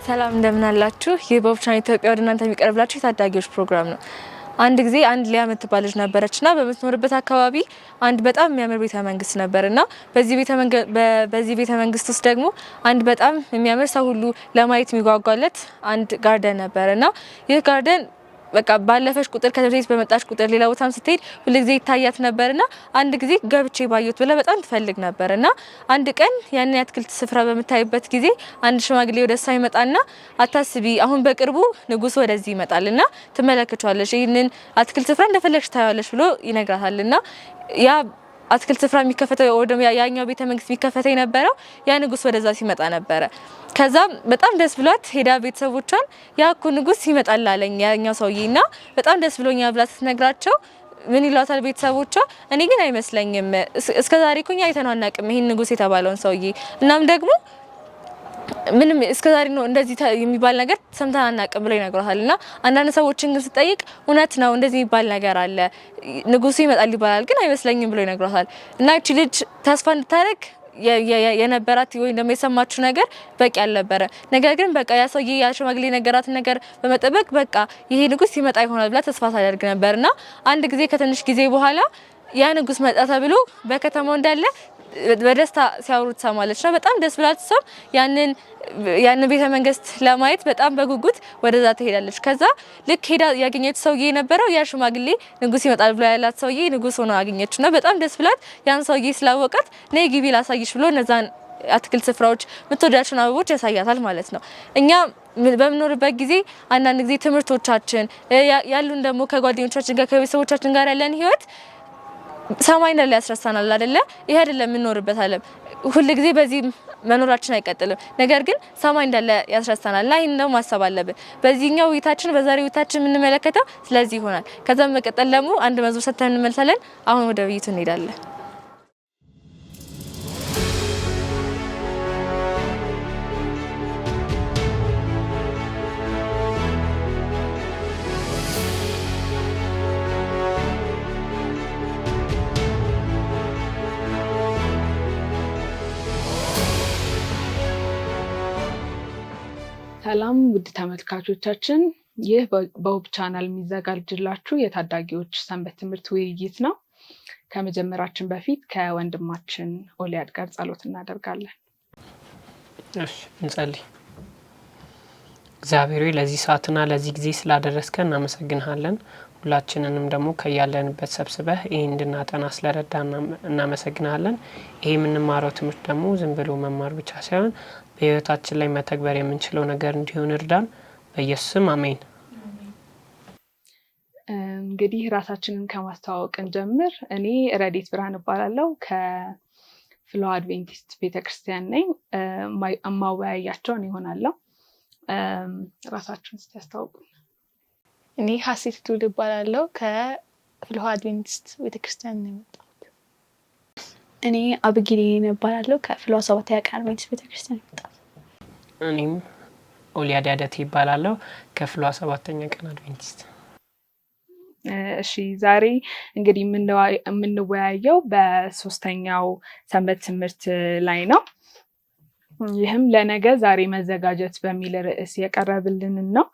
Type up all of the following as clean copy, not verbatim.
ሰላም እንደምን አላችሁ? ይህ በኦፕሽን ኢትዮጵያ ወደ እናንተ የሚቀርብላችሁ የታዳጊዎች ፕሮግራም ነው። አንድ ጊዜ አንድ ሊያ የምትባል ልጅ ነበረችና በምትኖርበት አካባቢ አንድ በጣም የሚያምር ቤተ መንግስት ነበርና በዚህ ቤተ መንግስት ውስጥ ደግሞ አንድ በጣም የሚያምር ሰው ሁሉ ለማየት የሚጓጓለት አንድ ጋርደን ነበርና ይህ ጋርደን በቃ ባለፈሽ ቁጥር ከትምህርት በመጣች ቁጥር ሌላ ቦታም ስትሄድ ሁሉ ጊዜ ይታያት ነበርና አንድ ጊዜ ገብቼ ባየሁት ብላ በጣም ትፈልግ ነበርና አንድ ቀን ያንን የአትክልት ስፍራ በምታይበት ጊዜ አንድ ሽማግሌ ወደ እሷ ይመጣና አታስቢ አሁን በቅርቡ ንጉስ ወደዚህ ይመጣልና ትመለከቻለሽ ይሄንን አትክልት ስፍራ እንደፈለግሽ ታያለሽ ብሎ ይነግራታልና ያ አትክልት ስፍራ የሚከፈተው ወደም ያኛው ቤተ መንግስት የሚከፈተው የነበረው ያ ንጉስ ወደዛ ሲመጣ ነበር። ከዛ በጣም ደስ ብሏት ሄዳ ቤተሰቦቿን ያኩ ንጉስ ይመጣል አለኝ ያኛው ሰውዬና በጣም ደስ ብሎኛል ብላ ስትነግራቸው ምን ይሏታል ቤተሰቦቿ እኔ ግን አይመስለኝም እስከዛሬ እኮ አይተነው አናውቅም ይሄን ንጉስ የተባለውን ሰውዬ እናም ደግሞ ምንም እስከዛሬ ነው እንደዚህ የሚባል ነገር ሰምተን አናውቅም ብለው ይነግሯታልና አንዳንድ ሰዎችን ግን ስጠይቅ እውነት ነው እንደዚህ የሚባል ነገር አለ ንጉሱ ይመጣል ይባላል ግን አይመስለኝም ብለው ይነግሯታል እና እቺ ልጅ ተስፋ እንድታረግ የነበራት ወይ ደግሞ የሰማችው ነገር በቂ አልነበረ ነገር ግን በቃ ያ ሰውዬ ያ ሽማግሌ ነገራትን ነገር በመጠበቅ በቃ ይሄ ንጉስ ይመጣ ይሆናል ብላ ተስፋ ታደርግ ነበርና አንድ ጊዜ ከትንሽ ጊዜ በኋላ ያ ንጉስ መጣ ተብሎ በከተማው እንዳለ በደስታ ሲያወሩት ሰማለችና በጣም ደስ ብላት ሰው ያንን ቤተ መንግስት ለማየት በጣም በጉጉት ወደዛ ትሄዳለች። ከዛ ልክ ሄዳ ያገኘች ሰውዬ የነበረው ያ ሽማግሌ ንጉስ ይመጣል ብሎ ያላት ሰውዬ ንጉስ ሆኖ አገኘችና በጣም ደስ ብላት ያን ሰውዬ ስላወቃት ነይ ግቢ ላሳይሽ ብሎ እነዛን አትክልት ስፍራዎች ምትወዳቸውን አበቦች ያሳያታል ማለት ነው። እኛ በምኖርበት ጊዜ አንዳንድ ጊዜ ትምህርቶቻችን ያሉን ደግሞ ከጓደኞቻችን ጋር ከቤተሰቦቻችን ጋር ያለን ህይወት ሰማይና ላይ ያስረሳናል አይደለ? ይሄ አይደለም የምንኖርበት ዓለም ሁሉ ጊዜ በዚህ መኖራችን አይቀጥልም። ነገር ግን ሰማይ እንዳለ ያስረሳናል። ላይ ነው ማሰብ አለብን። በዚህኛው ውይይታችን በዛሬው ውይይታችን የምንመለከተው ስለዚህ ይሆናል። ከዛም መቀጠል ደግሞ አንድ መዝሙር ሰጥተን እንመልሳለን። አሁን ወደ ውይይቱ እንሄዳለን። ሰላም ውድ ተመልካቾቻችን ይህ በሆፕ ቻናል የሚዘጋጅላችሁ የታዳጊዎች ሰንበት ትምህርት ውይይት ነው። ከመጀመራችን በፊት ከወንድማችን ኦሊያድ ጋር ጸሎት እናደርጋለን። እሺ እንጸልይ። እግዚአብሔር ለዚህ ሰዓትና ለዚህ ጊዜ ስላደረስከን እናመሰግንሃለን። ሁላችንንም ደግሞ ከያለንበት ሰብስበህ ይሄን እንድናጠና ስለረዳን እናመሰግናለን። ይሄ የምንማረው ትምህርት ደግሞ ዝም ብሎ መማር ብቻ ሳይሆን በህይወታችን ላይ መተግበር የምንችለው ነገር እንዲሆን እርዳን። በኢየሱስ ስም አሜን። እንግዲህ ራሳችንን ከማስተዋወቅ እንጀምር። እኔ ረዲት ብርሃን እባላለሁ ከፍሎሃ አድቬንቲስት ቤተክርስቲያን ነኝ። ማወያያቸውን ይሆናለሁ። ራሳችሁን እስኪያስተዋውቁ። እኔ ሀሴት ዱል እባላለሁ ከፍሎሃ አድቬንቲስት ቤተክርስቲያን ነው የመጣሁት። እኔ አብጊሌን እባላለሁ ከፍሎሃ ሰባተኛ ቀን አድቬንቲስት ቤተክርስቲያን ነው የመጣሁት። እኔም ኦሊያድ ያደት ይባላለሁ ከፍሎሃ ሰባተኛ ቀን አድቬንቲስት። እሺ ዛሬ እንግዲህ የምንወያየው በሶስተኛው ሰንበት ትምህርት ላይ ነው። ይህም ለነገ ዛሬ መዘጋጀት በሚል ርዕስ የቀረብልን ነው።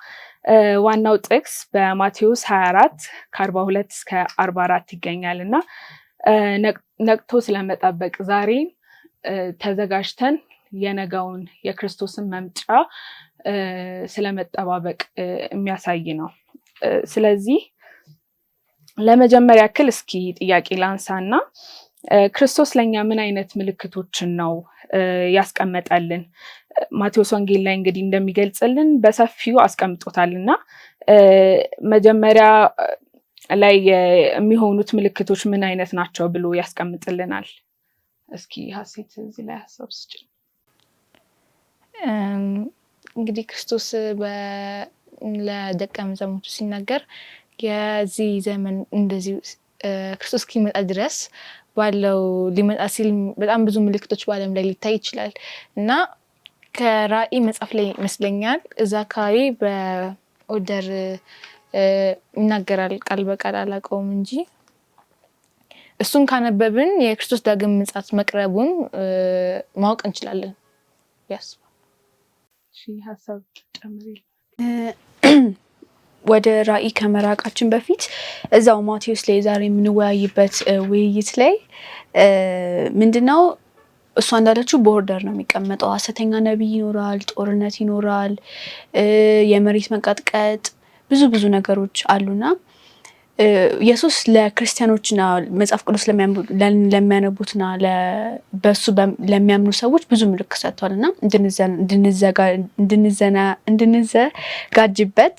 ዋናው ጥቅስ በማቴዎስ 24 ከ42 እስከ 44 ይገኛል እና ነቅቶ ስለመጠበቅ ዛሬ ተዘጋጅተን የነገውን የክርስቶስን መምጫ ስለመጠባበቅ የሚያሳይ ነው። ስለዚህ ለመጀመሪያ ያክል እስኪ ጥያቄ ላንሳና ክርስቶስ ለኛ ምን አይነት ምልክቶችን ነው ያስቀመጠልን? ማቴዎስ ወንጌል ላይ እንግዲህ እንደሚገልጽልን በሰፊው አስቀምጦታልና መጀመሪያ ላይ የሚሆኑት ምልክቶች ምን አይነት ናቸው ብሎ ያስቀምጥልናል? እስኪ ሀሴት እዚህ ላይ ሀሳብ ስጭ። እንግዲህ ክርስቶስ ለደቀ መዛሙርቱ ሲናገር የዚህ ዘመን እንደዚህ ክርስቶስ እስኪመጣ ድረስ ባለው ሊመጣ ሲል በጣም ብዙ ምልክቶች በዓለም ላይ ሊታይ ይችላል እና ከራእይ መጽሐፍ ላይ ይመስለኛል እዛ አካባቢ በኦርደር ይናገራል፣ ቃል በቃል አላውቀውም እንጂ እሱን ካነበብን የክርስቶስ ዳግም ምጽአት መቅረቡን ማወቅ እንችላለን ያስባል። ሀሳብ ጨምሪ። ወደ ራእይ ከመራቃችን በፊት እዛው ማቴዎስ ላይ ዛሬ የምንወያይበት ውይይት ላይ ምንድነው እሷ እንዳለችው ቦርደር ነው የሚቀመጠው። ሐሰተኛ ነብይ ይኖራል፣ ጦርነት ይኖራል፣ የመሬት መንቀጥቀጥ፣ ብዙ ነገሮች አሉና ኢየሱስ ለክርስቲያኖችና መጽሐፍ ቅዱስ ለሚያነቡትና በሱ ለሚያምኑ ሰዎች ብዙ ምልክት ሰጥቷልና እንድንዘጋጅበት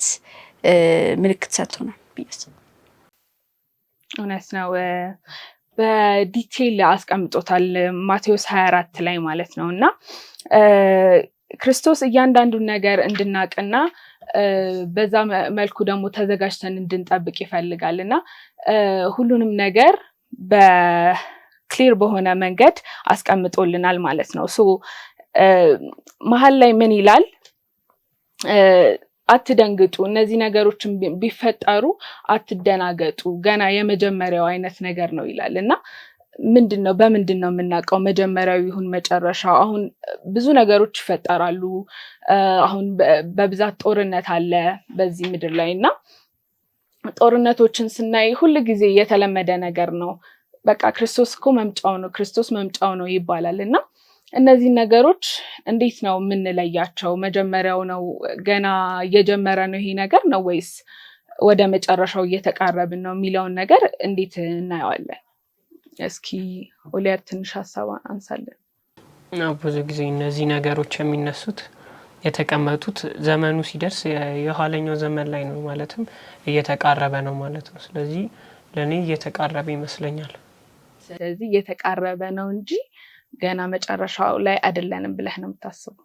ምልክት ሰጥቶናል ቢያስ እውነት ነው። በዲቴል አስቀምጦታል ማቴዎስ 24 ላይ ማለት ነው። እና ክርስቶስ እያንዳንዱን ነገር እንድናቅና በዛ መልኩ ደግሞ ተዘጋጅተን እንድንጠብቅ ይፈልጋል እና ሁሉንም ነገር በክሊር በሆነ መንገድ አስቀምጦልናል ማለት ነው። መሀል ላይ ምን ይላል? አትደንግጡ፣ እነዚህ ነገሮችን ቢፈጠሩ አትደናገጡ፣ ገና የመጀመሪያው አይነት ነገር ነው ይላል እና ምንድነው በምንድነው የምናውቀው መጀመሪያው ይሁን መጨረሻው? አሁን ብዙ ነገሮች ይፈጠራሉ። አሁን በብዛት ጦርነት አለ በዚህ ምድር ላይ እና ጦርነቶችን ስናይ ሁል ጊዜ የተለመደ ነገር ነው። በቃ ክርስቶስ እኮ መምጫው ነው፣ ክርስቶስ መምጫው ነው ይባላል እና እነዚህ ነገሮች እንዴት ነው የምንለያቸው? መጀመሪያው ነው ገና እየጀመረ ነው ይሄ ነገር ነው ወይስ ወደ መጨረሻው እየተቃረብን ነው የሚለውን ነገር እንዴት እናየዋለን? እስኪ ኦሊያድ ትንሽ ሀሳብ አንሳለን። ብዙ ጊዜ እነዚህ ነገሮች የሚነሱት የተቀመጡት ዘመኑ ሲደርስ የኋለኛው ዘመን ላይ ነው፣ ማለትም እየተቃረበ ነው ማለት ነው። ስለዚህ ለኔ እየተቃረበ ይመስለኛል። ስለዚህ እየተቃረበ ነው እንጂ ገና መጨረሻው ላይ አይደለንም ብለህ ነው የምታስበው?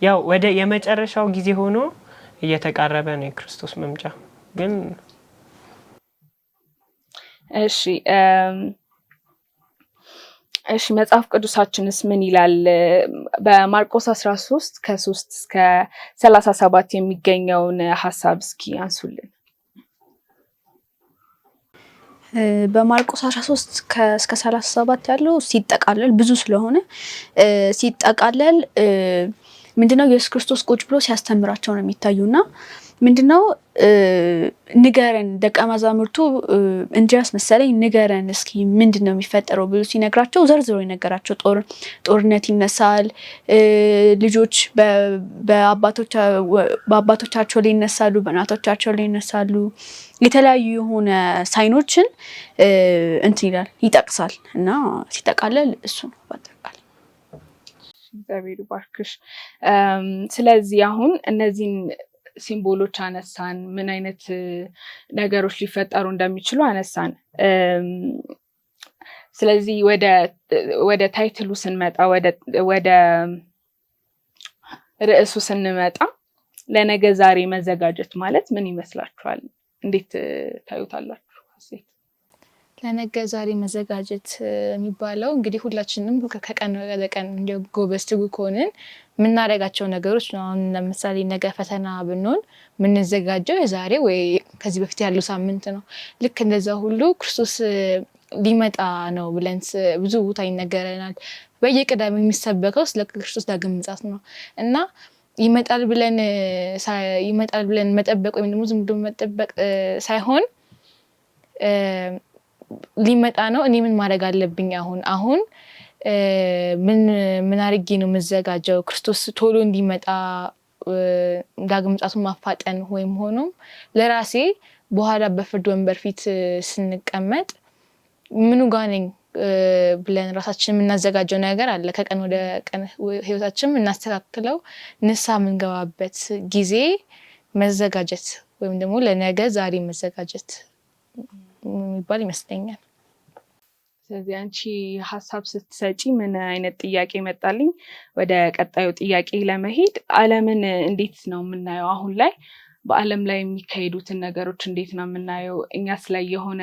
ያው ወደ የመጨረሻው ጊዜ ሆኖ እየተቃረበ ነው የክርስቶስ መምጫ ግን። እሺ መጽሐፍ ቅዱሳችንስ ምን ይላል? በማርቆስ 13 ከ3 እስከ 37 የሚገኘውን ሀሳብ እስኪ አንሱልን። በማርቆስ 13 እስከ 37 ያለው ሲጠቃለል ብዙ ስለሆነ ሲጠቃለል ምንድነው ኢየሱስ ክርስቶስ ቁጭ ብሎ ሲያስተምራቸው ነው የሚታዩና ምንድነው ንገረን፣ ደቀ መዛሙርቱ እንድሪያስ መሰለኝ ንገረን እስኪ ምንድነው የሚፈጠረው ብሎ ሲነግራቸው ዘርዝሮ ይነገራቸው። ጦርነት ይነሳል፣ ልጆች በአባቶቻቸው ላይ ይነሳሉ፣ በእናቶቻቸው ላይ ይነሳሉ። የተለያዩ የሆነ ሳይኖችን እንትን ይላል ይጠቅሳል እና ሲጠቃለል እሱ ነው ባጠቃላይ። እግዚአብሔር ይባርክሽ። ስለዚህ አሁን እነዚህን ሲምቦሎች አነሳን፣ ምን አይነት ነገሮች ሊፈጠሩ እንደሚችሉ አነሳን። ስለዚህ ወደ ታይትሉ ስንመጣ፣ ወደ ርዕሱ ስንመጣ ለነገ ዛሬ መዘጋጀት ማለት ምን ይመስላችኋል? እንዴት ታዩታላችሁ? ለነገ ዛሬ መዘጋጀት የሚባለው እንግዲህ ሁላችንም ከቀን ወደ ቀን እንደው ጎበዝ ትጉ ከሆንን የምናደርጋቸው ነገሮች ነው። አሁን ለምሳሌ ነገ ፈተና ብንሆን የምንዘጋጀው የዛሬ ወይ ከዚህ በፊት ያለው ሳምንት ነው። ልክ እንደዛ ሁሉ ክርስቶስ ሊመጣ ነው ብለን ብዙ ቦታ ይነገረናል። በየቅዳሜ የሚሰበከው ስለ ክርስቶስ ዳግም ምጽአት ነው እና ይመጣል ብለን መጠበቅ ወይም ደግሞ ዝም ብሎ መጠበቅ ሳይሆን ሊመጣ ነው፣ እኔ ምን ማድረግ አለብኝ? አሁን ምን አድርጌ ነው የምዘጋጀው? ክርስቶስ ቶሎ እንዲመጣ ዳግም ምጽአቱን ማፋጠን ወይም ሆኖም ለራሴ በኋላ በፍርድ ወንበር ፊት ስንቀመጥ ምኑ ጋር ነኝ ብለን ራሳችን የምናዘጋጀው ነገር አለ። ከቀን ወደ ቀን ህይወታችን የምናስተካክለው ንስሐ የምንገባበት ጊዜ መዘጋጀት ወይም ደግሞ ለነገ ዛሬ መዘጋጀት የሚባል ይመስለኛል። ስለዚህ አንቺ ሀሳብ ስትሰጪ ምን አይነት ጥያቄ መጣልኝ? ወደ ቀጣዩ ጥያቄ ለመሄድ ዓለምን እንዴት ነው የምናየው? አሁን ላይ በዓለም ላይ የሚካሄዱትን ነገሮች እንዴት ነው የምናየው? እኛስ ላይ የሆነ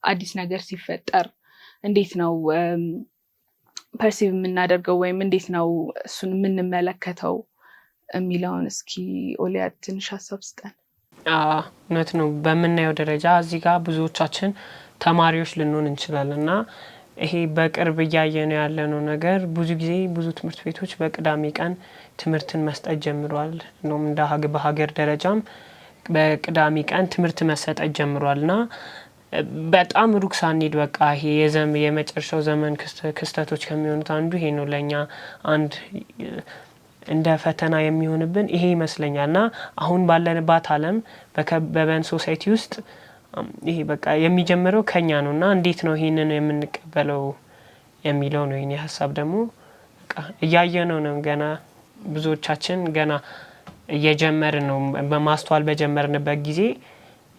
አዲስ ነገር ሲፈጠር እንዴት ነው ፐርሲቭ የምናደርገው ወይም እንዴት ነው እሱን የምንመለከተው የሚለውን እስኪ ኦሊያድ ትንሽ ሀሳብ ስጠን። እውነት ነው። በምናየው ደረጃ እዚህ ጋር ብዙዎቻችን ተማሪዎች ልንሆን እንችላለን እና ይሄ በቅርብ እያየነው ያለነው ነገር ብዙ ጊዜ ብዙ ትምህርት ቤቶች በቅዳሜ ቀን ትምህርትን መስጠት ጀምሯል። እንደውም እንደ በሀገር ደረጃም በቅዳሜ ቀን ትምህርት መሰጠት ጀምሯልና በጣም ሩቅ ሳንሄድ በቃ ይሄ የመጨረሻው ዘመን ክስተቶች ከሚሆኑት አንዱ ይሄ ነው። ለኛ አንድ እንደ ፈተና የሚሆንብን ይሄ ይመስለኛልና አሁን ባለንባት ዓለም በበን ሶሳይቲ ውስጥ ይሄ በቃ የሚጀምረው ከኛ ነውና እንዴት ነው ይሄንን የምንቀበለው የሚለው ነው። የኔ ሀሳብ ደግሞ በቃ እያየነው ነው። ገና ብዙዎቻችን ገና እየጀመርን ነው። በማስተዋል በጀመርንበት ጊዜ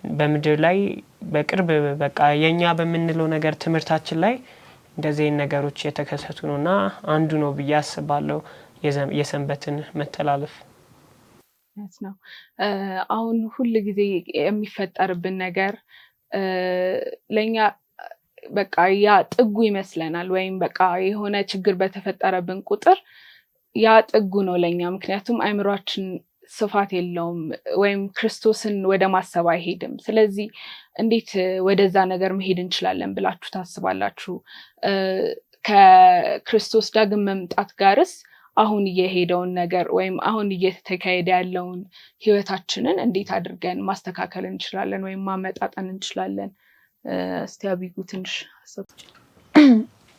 በምድር ላይ በቅርብ በቃ የኛ በምንለው ነገር ትምህርታችን ላይ እንደዚህ ነገሮች የተከሰቱ ነውና አንዱ ነው ብዬ አስባለሁ የሰንበትን መተላለፍ ነው። አሁን ሁሉ ጊዜ የሚፈጠርብን ነገር ለኛ በቃ ያ ጥጉ ይመስለናል። ወይም በቃ የሆነ ችግር በተፈጠረብን ቁጥር ያ ጥጉ ነው ለኛ። ምክንያቱም አእምሯችን ስፋት የለውም ወይም ክርስቶስን ወደ ማሰብ አይሄድም። ስለዚህ እንዴት ወደዛ ነገር መሄድ እንችላለን ብላችሁ ታስባላችሁ? ከክርስቶስ ዳግም መምጣት ጋርስ አሁን እየሄደውን ነገር ወይም አሁን እየተካሄደ ያለውን ህይወታችንን እንዴት አድርገን ማስተካከል እንችላለን ወይም ማመጣጠን እንችላለን? እስቲ አቢጉ ትንሽ ሀሳብ።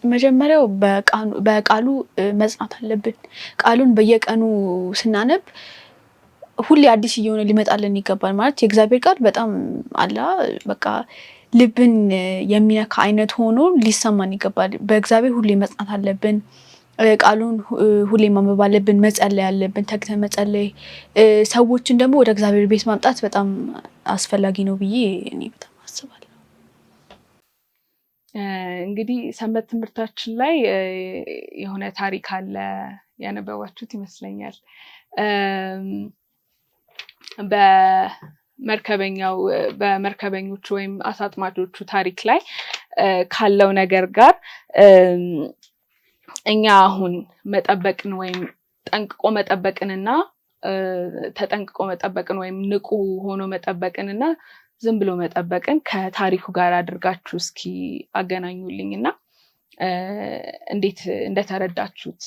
መጀመሪያው በቃሉ መጽናት አለብን። ቃሉን በየቀኑ ስናነብ ሁሌ አዲስ እየሆነ ሊመጣልን ይገባል። ማለት የእግዚአብሔር ቃል በጣም አላ በቃ ልብን የሚነካ አይነት ሆኖ ሊሰማን ይገባል። በእግዚአብሔር ሁሌ መጽናት አለብን። ቃሉን ሁሌ ማንበብ አለብን። መጸለይ አለብን፣ ተግተን መጸለይ። ሰዎችን ደግሞ ወደ እግዚአብሔር ቤት ማምጣት በጣም አስፈላጊ ነው ብዬ እኔ በጣም አስባለሁ። እንግዲህ ሰንበት ትምህርታችን ላይ የሆነ ታሪክ አለ ያነበባችሁት ይመስለኛል። በመርከበኞቹ ወይም አሳ አጥማጆቹ ታሪክ ላይ ካለው ነገር ጋር እኛ አሁን መጠበቅን ወይም ጠንቅቆ መጠበቅንና ተጠንቅቆ መጠበቅን ወይም ንቁ ሆኖ መጠበቅንና ዝም ብሎ መጠበቅን ከታሪኩ ጋር አድርጋችሁ እስኪ አገናኙልኝና እንዴት እንደተረዳችሁት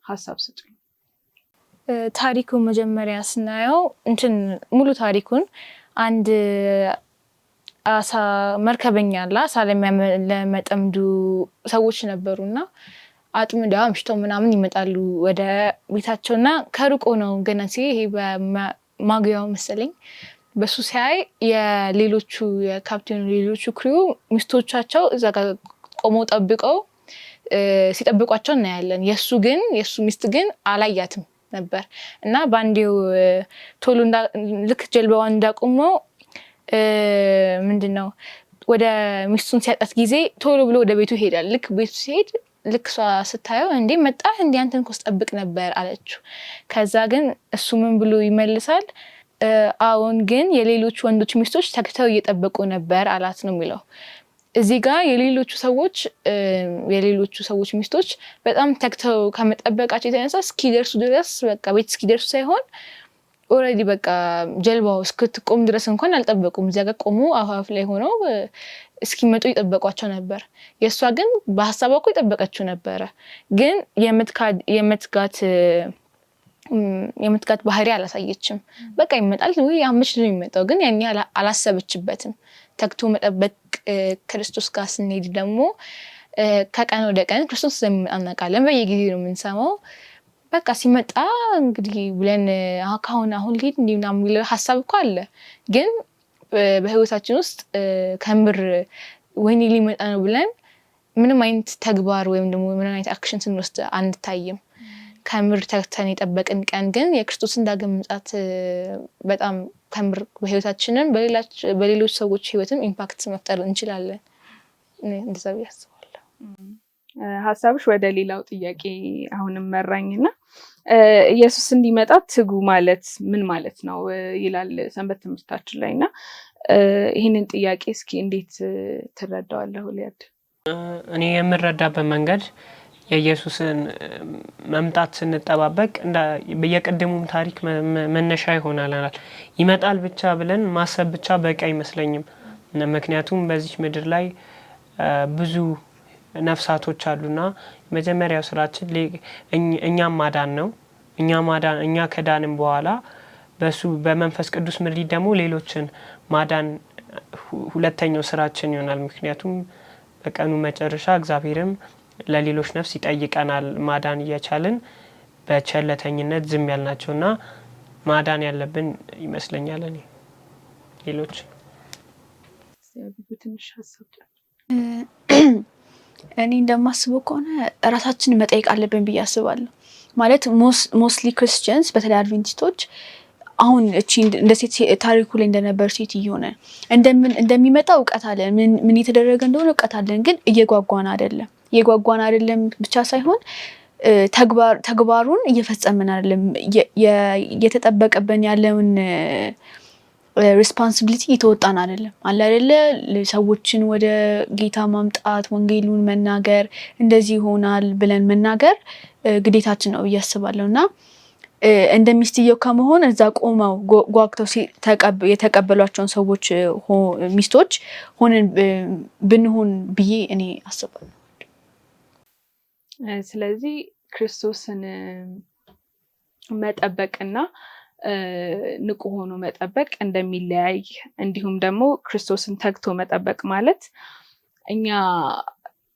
ሀሳብ ስጡኝ። ታሪኩን መጀመሪያ ስናየው ሙሉ ታሪኩን አንድ አሳ መርከበኛ አለ። አሳ ለመጠምዱ ሰዎች ነበሩና አጥምደው አምሽተው ምናምን ይመጣሉ ወደ ቤታቸውና ከሩቅ ነው ገና ይሄ በማግያው መሰለኝ በሱ ሲያይ የሌሎቹ የካፕቴኑ ሌሎቹ ክሪው ሚስቶቻቸው እዛ ጋር ቆመው ጠብቀው ሲጠብቋቸው እናያለን። የሱ ሚስት ግን አላያትም ነበር እና ባንዴው ቶሎ ልክ ጀልባዋን እንዳቆመው ምንድነው ወደ ሚስቱን ሲያጣት ጊዜ ቶሎ ብሎ ወደ ቤቱ ይሄዳል። ልክ ቤቱ ሲሄድ ልክ እሷ ስታየው እንዴ መጣህ እንዴ አንተን እኮ ስጠብቅ ነበር አለችው። ከዛ ግን እሱ ምን ብሎ ይመልሳል? አዎን ግን የሌሎቹ ወንዶች ሚስቶች ተግተው እየጠበቁ ነበር አላት ነው የሚለው። እዚህ ጋር የሌሎቹ ሰዎች ሚስቶች በጣም ተግተው ከመጠበቃቸው የተነሳ እስኪደርሱ ድረስ በቃ ቤት እስኪደርሱ ሳይሆን ኦልሬዲ በቃ ጀልባው እስክትቆም ድረስ እንኳን አልጠበቁም። እዚያ ጋር ቆሙ አፋፍ ላይ ሆነው እስኪመጡ ይጠበቋቸው ነበር። የእሷ ግን በሀሳቧ እኮ የጠበቀችው ነበረ። ግን የምትጋት ባህሪ አላሳየችም። በቃ ይመጣል ወይ አመች ነው የሚመጣው። ግን ያኔ አላሰበችበትም። ተግቶ መጠበቅ ክርስቶስ ጋር ስንሄድ ደግሞ ከቀን ወደ ቀን ክርስቶስ እንደሚመጣ እናውቃለን። በየጊዜው ነው የምንሰማው። በቃ ሲመጣ እንግዲህ ብለን አሁን ሊሄድ እንዲህ ምናምን የሚለው ሀሳብ እኮ አለ። ግን በህይወታችን ውስጥ ከምር ወይኔ ሊመጣ ነው ብለን ምንም አይነት ተግባር ወይም ደግሞ ምንም አይነት አክሽን ስንወስድ አንታይም። ከምር ተግተን የጠበቅን ቀን ግን የክርስቶስን ዳግም መምጣት በጣም ከምር በህይወታችንም በሌሎች ሰዎች ህይወትም ኢምፓክት መፍጠር እንችላለን። እንደዛ ያስባለሁ። ሀሳብሽ ወደ ሌላው ጥያቄ አሁንም መራኝና ኢየሱስ እንዲመጣ ትጉ ማለት ምን ማለት ነው ይላል ሰንበት ትምህርታችን ላይና ይህንን ጥያቄ እስኪ እንዴት ትረዳዋለህ ሊያድ? እኔ የምረዳበት መንገድ የኢየሱስን መምጣት ስንጠባበቅ በየቀደሙም ታሪክ መነሻ ይሆናል። ይመጣል ብቻ ብለን ማሰብ ብቻ በቂ አይመስለኝም። ምክንያቱም በዚህ ምድር ላይ ብዙ ነፍሳቶች አሉና መጀመሪያው ስራችን እኛም ማዳን ነው። እኛ ከዳንም በኋላ በሱ በመንፈስ ቅዱስ ምሪት ደግሞ ሌሎችን ማዳን ሁለተኛው ስራችን ይሆናል። ምክንያቱም በቀኑ መጨረሻ እግዚአብሔርም ለሌሎች ነፍስ ይጠይቀናል ማዳን እየቻልን በቸለተኝነት ዝም ያልናቸውና ማዳን ያለብን ይመስለኛል። ሌሎች እኔ እንደማስበው ከሆነ ራሳችንን መጠየቅ አለብን ብዬ አስባለሁ። ማለት ሞስትሊ ክርስቲያንስ በተለይ አድቬንቲስቶች አሁን እቺ እንደ ሴት ታሪኩ ላይ እንደነበር ሴት እየሆነ እንደሚመጣ እውቀት አለን፣ ምን የተደረገ እንደሆነ እውቀት አለን፣ ግን እየጓጓን አይደለም ብቻ ሳይሆን ተግባሩን እየፈጸምን አይደለም። የተጠበቀብን ያለውን ሪስፖንሲቢሊቲ እየተወጣን አይደለም። አለ አይደለ ሰዎችን ወደ ጌታ ማምጣት፣ ወንጌሉን መናገር፣ እንደዚህ ይሆናል ብለን መናገር ግዴታችን ነው ብዬ አስባለሁና እንደ ሚስትየው ከመሆን እዛ ቆመው ጓግተው የተቀበሏቸውን ሰዎች ሚስቶች ሆነን ብንሆን ብዬ እኔ አስባለሁ። ስለዚህ ክርስቶስን መጠበቅና ንቁ ሆኖ መጠበቅ እንደሚለያይ እንዲሁም ደግሞ ክርስቶስን ተግቶ መጠበቅ ማለት እኛ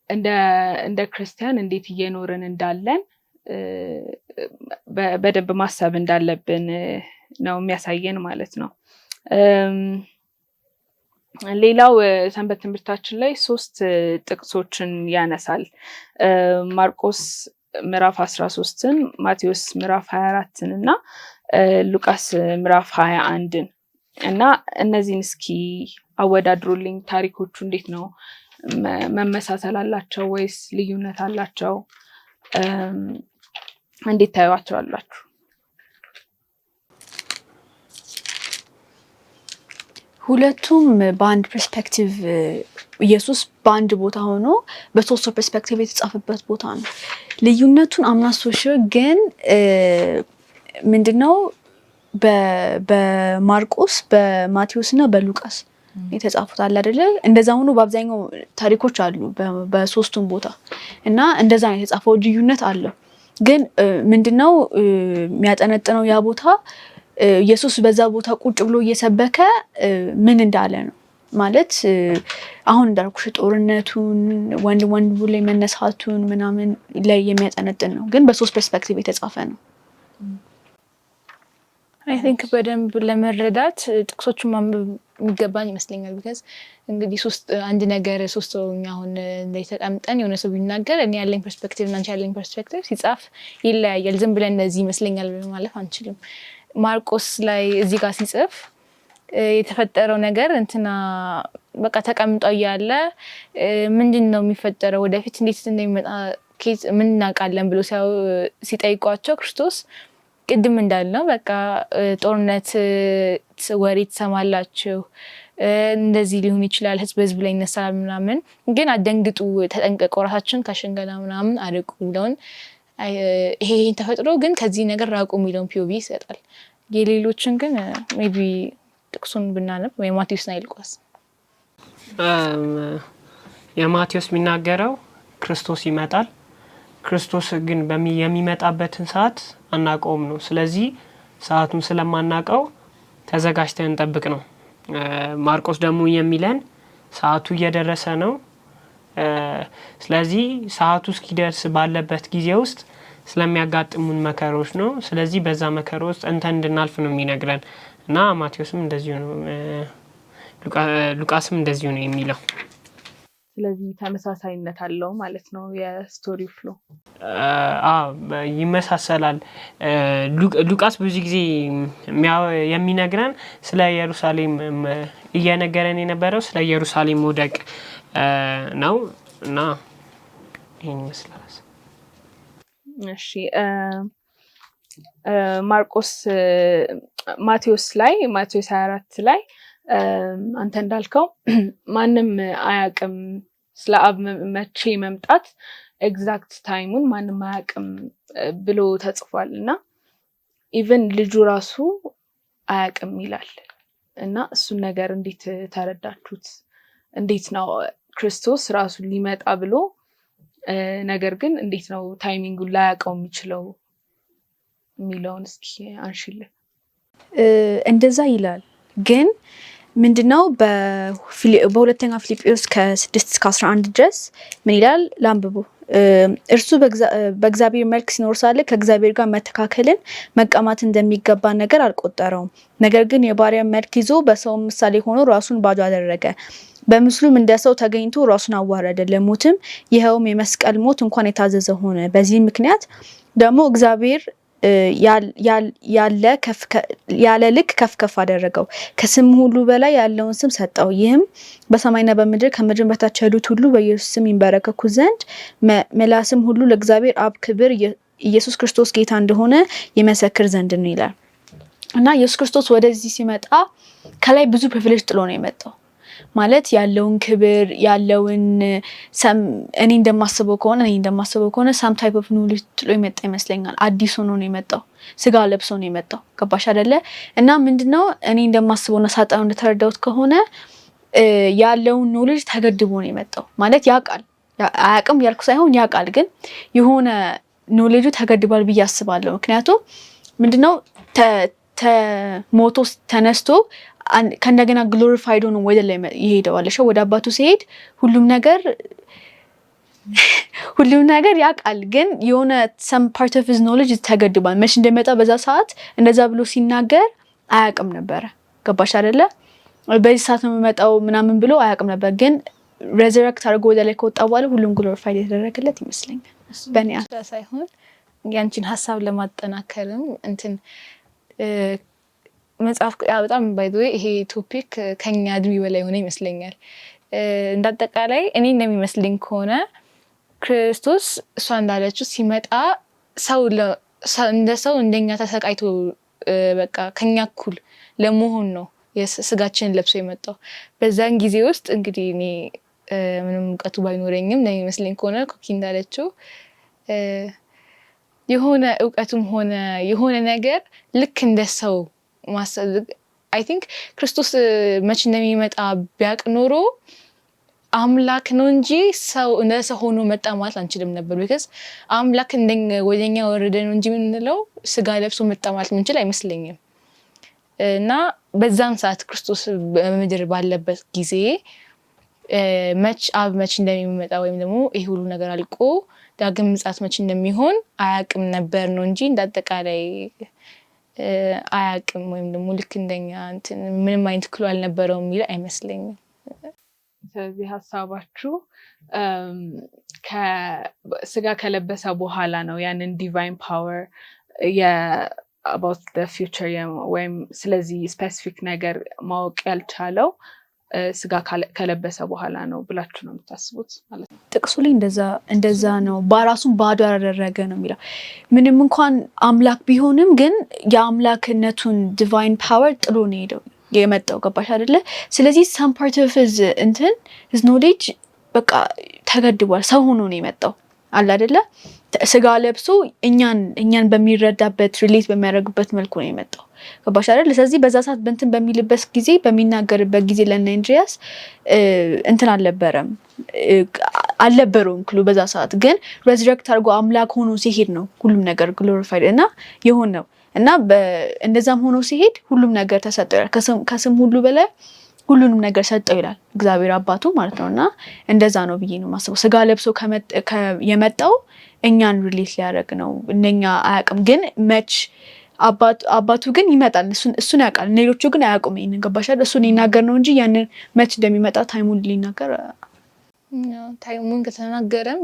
እንደ ክርስቲያን እንዴት እየኖርን እንዳለን በደንብ ማሰብ እንዳለብን ነው የሚያሳየን ማለት ነው። ሌላው ሰንበት ትምህርታችን ላይ 3 ጥቅሶችን ያነሳል። ማርቆስ ምዕራፍ 13ን፣ ማቴዎስ ምዕራፍ 24ን እና ሉቃስ ምዕራፍ 21ን እና እነዚህን እስኪ አወዳድሩልኝ። ታሪኮቹ እንዴት ነው? መመሳሰል አላቸው ወይስ ልዩነት አላቸው? እንዴት ታዩዋቸዋላችሁ? ሁለቱም በአንድ ፐርስፔክቲቭ ኢየሱስ በአንድ ቦታ ሆኖ በሶስት ፐርስፔክቲቭ የተጻፈበት ቦታ ነው። ልዩነቱን አምናሶሽ ግን ምንድነው በማርቆስ በማቴዎስ እና በሉቃስ የተጻፉት አለ አይደለ? እንደዛ ሆኖ በአብዛኛው ታሪኮች አሉ በሶስቱም ቦታ እና እንደዛ ነው የተጻፈው። ልዩነት አለው ግን ምንድነው የሚያጠነጥነው ያ ቦታ ኢየሱስ በዛ ቦታ ቁጭ ብሎ እየሰበከ ምን እንዳለ ነው ማለት አሁን እንዳልኩሽ ጦርነቱን ወንድ ላይ መነሳቱን ምናምን ላይ የሚያጠነጥን ነው፣ ግን በሶስት ፐርስፔክቲቭ የተጻፈ ነው። አይ ቲንክ በደንብ ለመረዳት ጥቅሶቹን ማንበብ የሚገባን ይመስለኛል። ቢካዝ እንግዲህ አንድ ነገር ሶስት ሰውኛ አሁን ላይ ተቀምጠን የሆነ ሰው ቢናገር እኔ ያለኝ ፐርስፔክቲቭ እና አንቺ ያለኝ ፐርስፔክቲቭ ሲጻፍ ይለያያል። ዝም ብለን እንደዚህ ይመስለኛል ማለፍ አንችልም። ማርቆስ ላይ እዚህ ጋር ሲጽፍ የተፈጠረው ነገር በቃ ተቀምጦ እያለ ምንድነው የሚፈጠረው ወደፊት እንዴት እንደሚመጣ ምን እናውቃለን ብሎ ሲጠይቋቸው ክርስቶስ ቅድም እንዳልነው በቃ ጦርነት ወሬ ትሰማላችሁ፣ እንደዚህ ሊሆን ይችላል፣ ህዝብ ላይ ይነሳል ምናምን፣ ግን አደንግጡ፣ ተጠንቀቁ፣ ራሳችሁን ከሽንገላ ምናምን አርቁ የሚለውን ይሄን ተፈጥሮ ግን ከዚህ ነገር ራቁ የሚለውን ፒኦቪ ይሰጣል። የሌሎችን ግን ሜቢ ጥቅሱን ብናነብ ወይ ማቴዎስና ሉቃስ። የማቴዎስ የሚናገረው ክርስቶስ ይመጣል፣ ክርስቶስ ግን የሚመጣበትን ሰዓት አናውቀውም ነው። ስለዚህ ሰዓቱን ስለማናውቀው ተዘጋጅተን እንጠብቅ ነው። ማርቆስ ደግሞ የሚለን ሰዓቱ እየደረሰ ነው። ስለዚህ ሰዓቱ እስኪደርስ ባለበት ጊዜ ውስጥ ስለሚያጋጥሙን መከሮች ነው። ስለዚህ በዛ መከራ ውስጥ እንድናልፍ ነው የሚነግረን እና ማቴዎስም እንደዚሁ ነው፣ ሉቃስም እንደዚሁ ነው የሚለው። ስለዚህ ተመሳሳይነት አለው ማለት ነው የስቶሪ ፍሎ። ይመሳሰላል። ሉቃስ ብዙ ጊዜ የሚነግረን ስለ ኢየሩሳሌም እየነገረን የነበረው ስለ ኢየሩሳሌም መውደቅ ነው እና ይሄን ይመስላል። እሺ ማቴዎስ 24 ላይ አንተ እንዳልከው ማንም አያውቅም ስለ አብ መቼ መምጣት ኤግዛክት ታይሙን ማንም አያውቅም ብሎ ተጽፏል እና ኢቭን ልጁ ራሱ አያውቅም ይላል እና እሱን ነገር እንዴት ተረዳችሁት? እንዴት ነው ክርስቶስ ራሱ ሊመጣ ብሎ ነገር ግን እንዴት ነው ታይሚንጉን ላያውቀው የሚችለው የሚለውን እስኪ አንሺልን። እንደዛ ይላል ግን ምንድነው በሁለተኛ ፊልጵስዩስ ከ6-11 ድረስ ምን ይላል ላንብቡ። እርሱ በእግዚአብሔር መልክ ሲኖር ሳለ ከእግዚአብሔር ጋር መተካከልን መቀማት እንደሚገባ ነገር አልቆጠረውም። ነገር ግን የባሪያ መልክ ይዞ በሰው ምሳሌ ሆኖ ራሱን ባዶ አደረገ። በምስሉም እንደ ሰው ተገኝቶ ራሱን አዋረደ፣ ለሞትም ይኸውም የመስቀል ሞት እንኳን የታዘዘ ሆነ። በዚህ ምክንያት ደግሞ እግዚአብሔር ያለ ልክ ከፍ ከፍ አደረገው፣ ከስም ሁሉ በላይ ያለውን ስም ሰጠው። ይህም በሰማይና በምድር ከምድር በታች ያሉት ሁሉ በኢየሱስ ስም ይንበረከኩ ዘንድ ምላስም ሁሉ ለእግዚአብሔር አብ ክብር ኢየሱስ ክርስቶስ ጌታ እንደሆነ ይመሰክር ዘንድ ነው ይላል። እና ኢየሱስ ክርስቶስ ወደዚህ ሲመጣ ከላይ ብዙ ፕሪቪሌጅ ጥሎ ነው የመጣው። ማለት ያለውን ክብር ያለውን እኔ እንደማስበው ከሆነ ሳም ታይፕ ኦፍ ኖሌጅ ጥሎ የመጣ ይመስለኛል። አዲስ ሆኖ ነው የመጣው፣ ስጋ ለብሶ ነው የመጣው። ገባሽ አይደለ? እና ምንድነው እኔ እንደማስበውና ሳጣው እንደተረዳሁት ከሆነ ያለውን ኖሌጅ ተገድቦ ነው የመጣው። ማለት ያውቃል፣ አያውቅም ያልኩ ሳይሆን ያውቃል፣ ግን የሆነ ኖሌጁ ተገድቧል ብዬ አስባለሁ። ምክንያቱም ምንድነው ሞቶ ተነስቶ ከእንደገና ግሎሪፋይድ ሆኖ ወደ ላይ ይሄዳል። ወደ አባቱ ሲሄድ ሁሉም ነገር ያውቃል፣ ግን የሆነ some part of his knowledge ተገድቧል። መቼ እንደመጣ በዛ ሰዓት እንደዛ ብሎ ሲናገር አያውቅም ነበረ። ገባሽ አይደለ? በዚህ ሰዓት ነው የመጣው ምናምን ብሎ አያውቅም ነበር። ግን ሬዘረክት አድርጎ ወደ ላይ ከወጣ በኋላ ሁሉም ግሎሪፋይድ የተደረገለት ይመስለኛል። በእኔ ሳይሆን ያንቺን ሀሳብ ለማጠናከርም እንትን መጽሐፍ በጣም ባይ ዘ ዌይ ይሄ ቶፒክ ከኛ እድሜ በላይ ሆነ ይመስለኛል። እንዳጠቃላይ እኔ እንደሚመስልኝ ከሆነ ክርስቶስ እሷ እንዳለችው ሲመጣ እንደ ሰው እንደኛ ተሰቃይቶ በቃ ከኛ እኩል ለመሆን ነው ስጋችንን ለብሶ የመጣው። በዛን ጊዜ ውስጥ እንግዲህ እኔ ምንም እውቀቱ ባይኖረኝም እንደሚመስለኝ ከሆነ ኮኪ እንዳለችው የሆነ እውቀቱም ሆነ የሆነ ነገር ልክ እንደ ሰው ማሰብ አይ ቲንክ ክርስቶስ መቼ እንደሚመጣ ቢያቅ ኖሮ አምላክ ነው እንጂ ሰው እንደ ሰው ሆኖ መጣ ማለት አንችልም ነበር። ቢካዝ አምላክ ወደኛ ወረደ ነው እንጂ የምንለው ስጋ ለብሶ መጣ ማለት ምንችል አይመስለኝም። እና በዛም ሰዓት ክርስቶስ በምድር ባለበት ጊዜ መች እንደሚመጣ ወይም ደግሞ ይሄ ሁሉ ነገር አልቆ ዳግም ምጽአት መች እንደሚሆን አያውቅም ነበር ነው እንጂ እንዳጠቃላይ አያውቅም ወይም ደግሞ ልክ እንደኛ ምንም አይነት ክሉ አልነበረውም የሚል አይመስለኝም። ስለዚህ ሀሳባችሁ ስጋ ከለበሰ በኋላ ነው ያንን ዲቫይን ፓወር about the future ወይም ስለዚህ ስፔሲፊክ ነገር ማወቅ ያልቻለው ስጋ ከለበሰ በኋላ ነው ብላችሁ ነው የምታስቡት ማለት ነው? ጥቅሱ ላይ እንደዛ ነው። በራሱን ባዶ ያደረገ ነው የሚለው። ምንም እንኳን አምላክ ቢሆንም ግን የአምላክነቱን ዲቫይን ፓወር ጥሎ ነው የመጣው። ገባሽ አይደለ? ስለዚህ some part of his knowledge በቃ ተገድቧል። ሰው ሆኖ ነው የመጣው አለ አይደለ? ስጋ ለብሶ እኛን በሚረዳበት ሪሌት በሚያደርግበት መልኩ ነው የመጣው። ገባሽ አይደል? ስለዚህ በዛ ሰዓት በሚልበት ጊዜ በሚናገርበት ጊዜ ለእንድሪያስ አልነበረውም ክሉ። በዛ ሰዓት ግን ሬዝረክት አድርጎ አምላክ ሆኖ ሲሄድ ነው ሁሉም ነገር ግሎሪፋይድ እና የሆነው እና እንደዛም ሆኖ ሲሄድ ሁሉም ነገር ተሰጠው ይላል። ከስም ሁሉ በላይ ሁሉንም ነገር ሰጠው ይላል እግዚአብሔር አባቱ ማለት ነው። እና እንደዛ ነው ብዬ ነው የማስበው። ስጋ ለብሶ የመጣው እኛን ሪሌት ሊያደርግ ነው። እነኛ አያውቅም፣ ግን መች አባቱ ግን ይመጣል። እሱን ያውቃል። ሌሎቹ ግን አያውቁም። ይሄን ገባሻል? እሱን ይናገር ነው እንጂ ያንን መች እንደሚመጣ ታይሙን ሊናገር ታይሙን ከተናገረም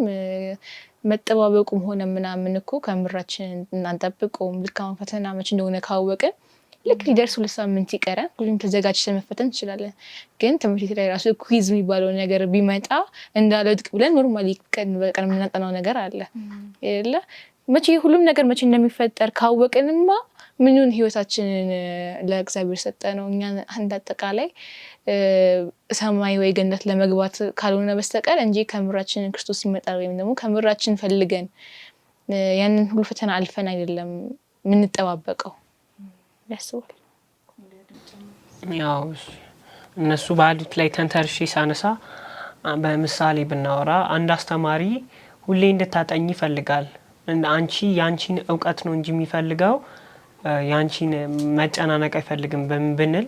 መጠባበቁም ሆነ ምናምን እኮ ከምራችን እናንጠብቀውም። ልክ አሁን ፈተና መች እንደሆነ ካወቅን ልክ ሊደርስ 2 ሳምንት ይቀራል። ሁሉም ተዘጋጅተን መፈተን እንችላለን። ግን ትምህርት ቤት ላይ ራሱ ኩዊዝ የሚባለው ነገር ቢመጣ እንዳልወድቅ ብለን ኖርማሊ ቀን በቀን የምናጠናው ነገር አለ አይደለ? ሁሉም ነገር መቼ እንደሚፈጠር ካወቅንማ ምኑን ህይወታችንን ለእግዚአብሔር ሰጠ ነው። እኛ እንዳጠቃላይ ሰማይ ወይ ገነት ለመግባት ካልሆነ በስተቀር እንጂ ከምራችን ክርስቶስ ይመጣል ወይም ደግሞ ከምራችን ፈልገን ያንን ሁሉ ፈተና አልፈን አይደለም የምንጠባበቀው ያስባል። ያው እነሱ ባሉት ላይ ተንተርሼ ሳነሳ በምሳሌ ብናወራ አንድ አስተማሪ ሁሌ እንድታጠኝ ይፈልጋል። አንቺ ያንቺን እውቀት ነው እንጂ የሚፈልገው ያንቺን መጨናነቅ አይፈልግም ብንል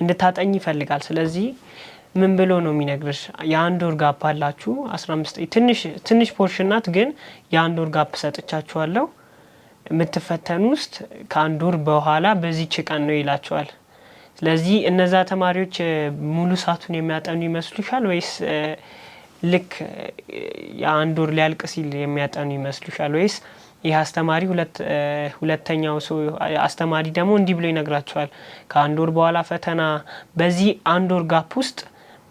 እንድታጠኝ ይፈልጋል። ስለዚህ ምን ብሎ ነው የሚነግርሽ? የአንድ ወር ጋፕ አላችሁ 15 ትንሽ ፖርሽን ናት፣ ግን የአንድ ወር ጋፕ ሰጥቻችኋለሁ የምትፈተኑ ውስጥ ከአንድ ወር በኋላ በዚህች ቀን ነው ይላቸዋል። ስለዚህ እነዛ ተማሪዎች ሙሉ ሰዓቱን የሚያጠኑ ይመስሉሻል ወይስ ልክ የአንድ ወር ሊያልቅ ሲል የሚያጠኑ ይመስሉሻል? ወይስ ይህ አስተማሪ ሁለተኛው ሰው አስተማሪ ደግሞ እንዲህ ብሎ ይነግራቸዋል፣ ከአንድ ወር በኋላ ፈተና፣ በዚህ አንድ ወር ጋፕ ውስጥ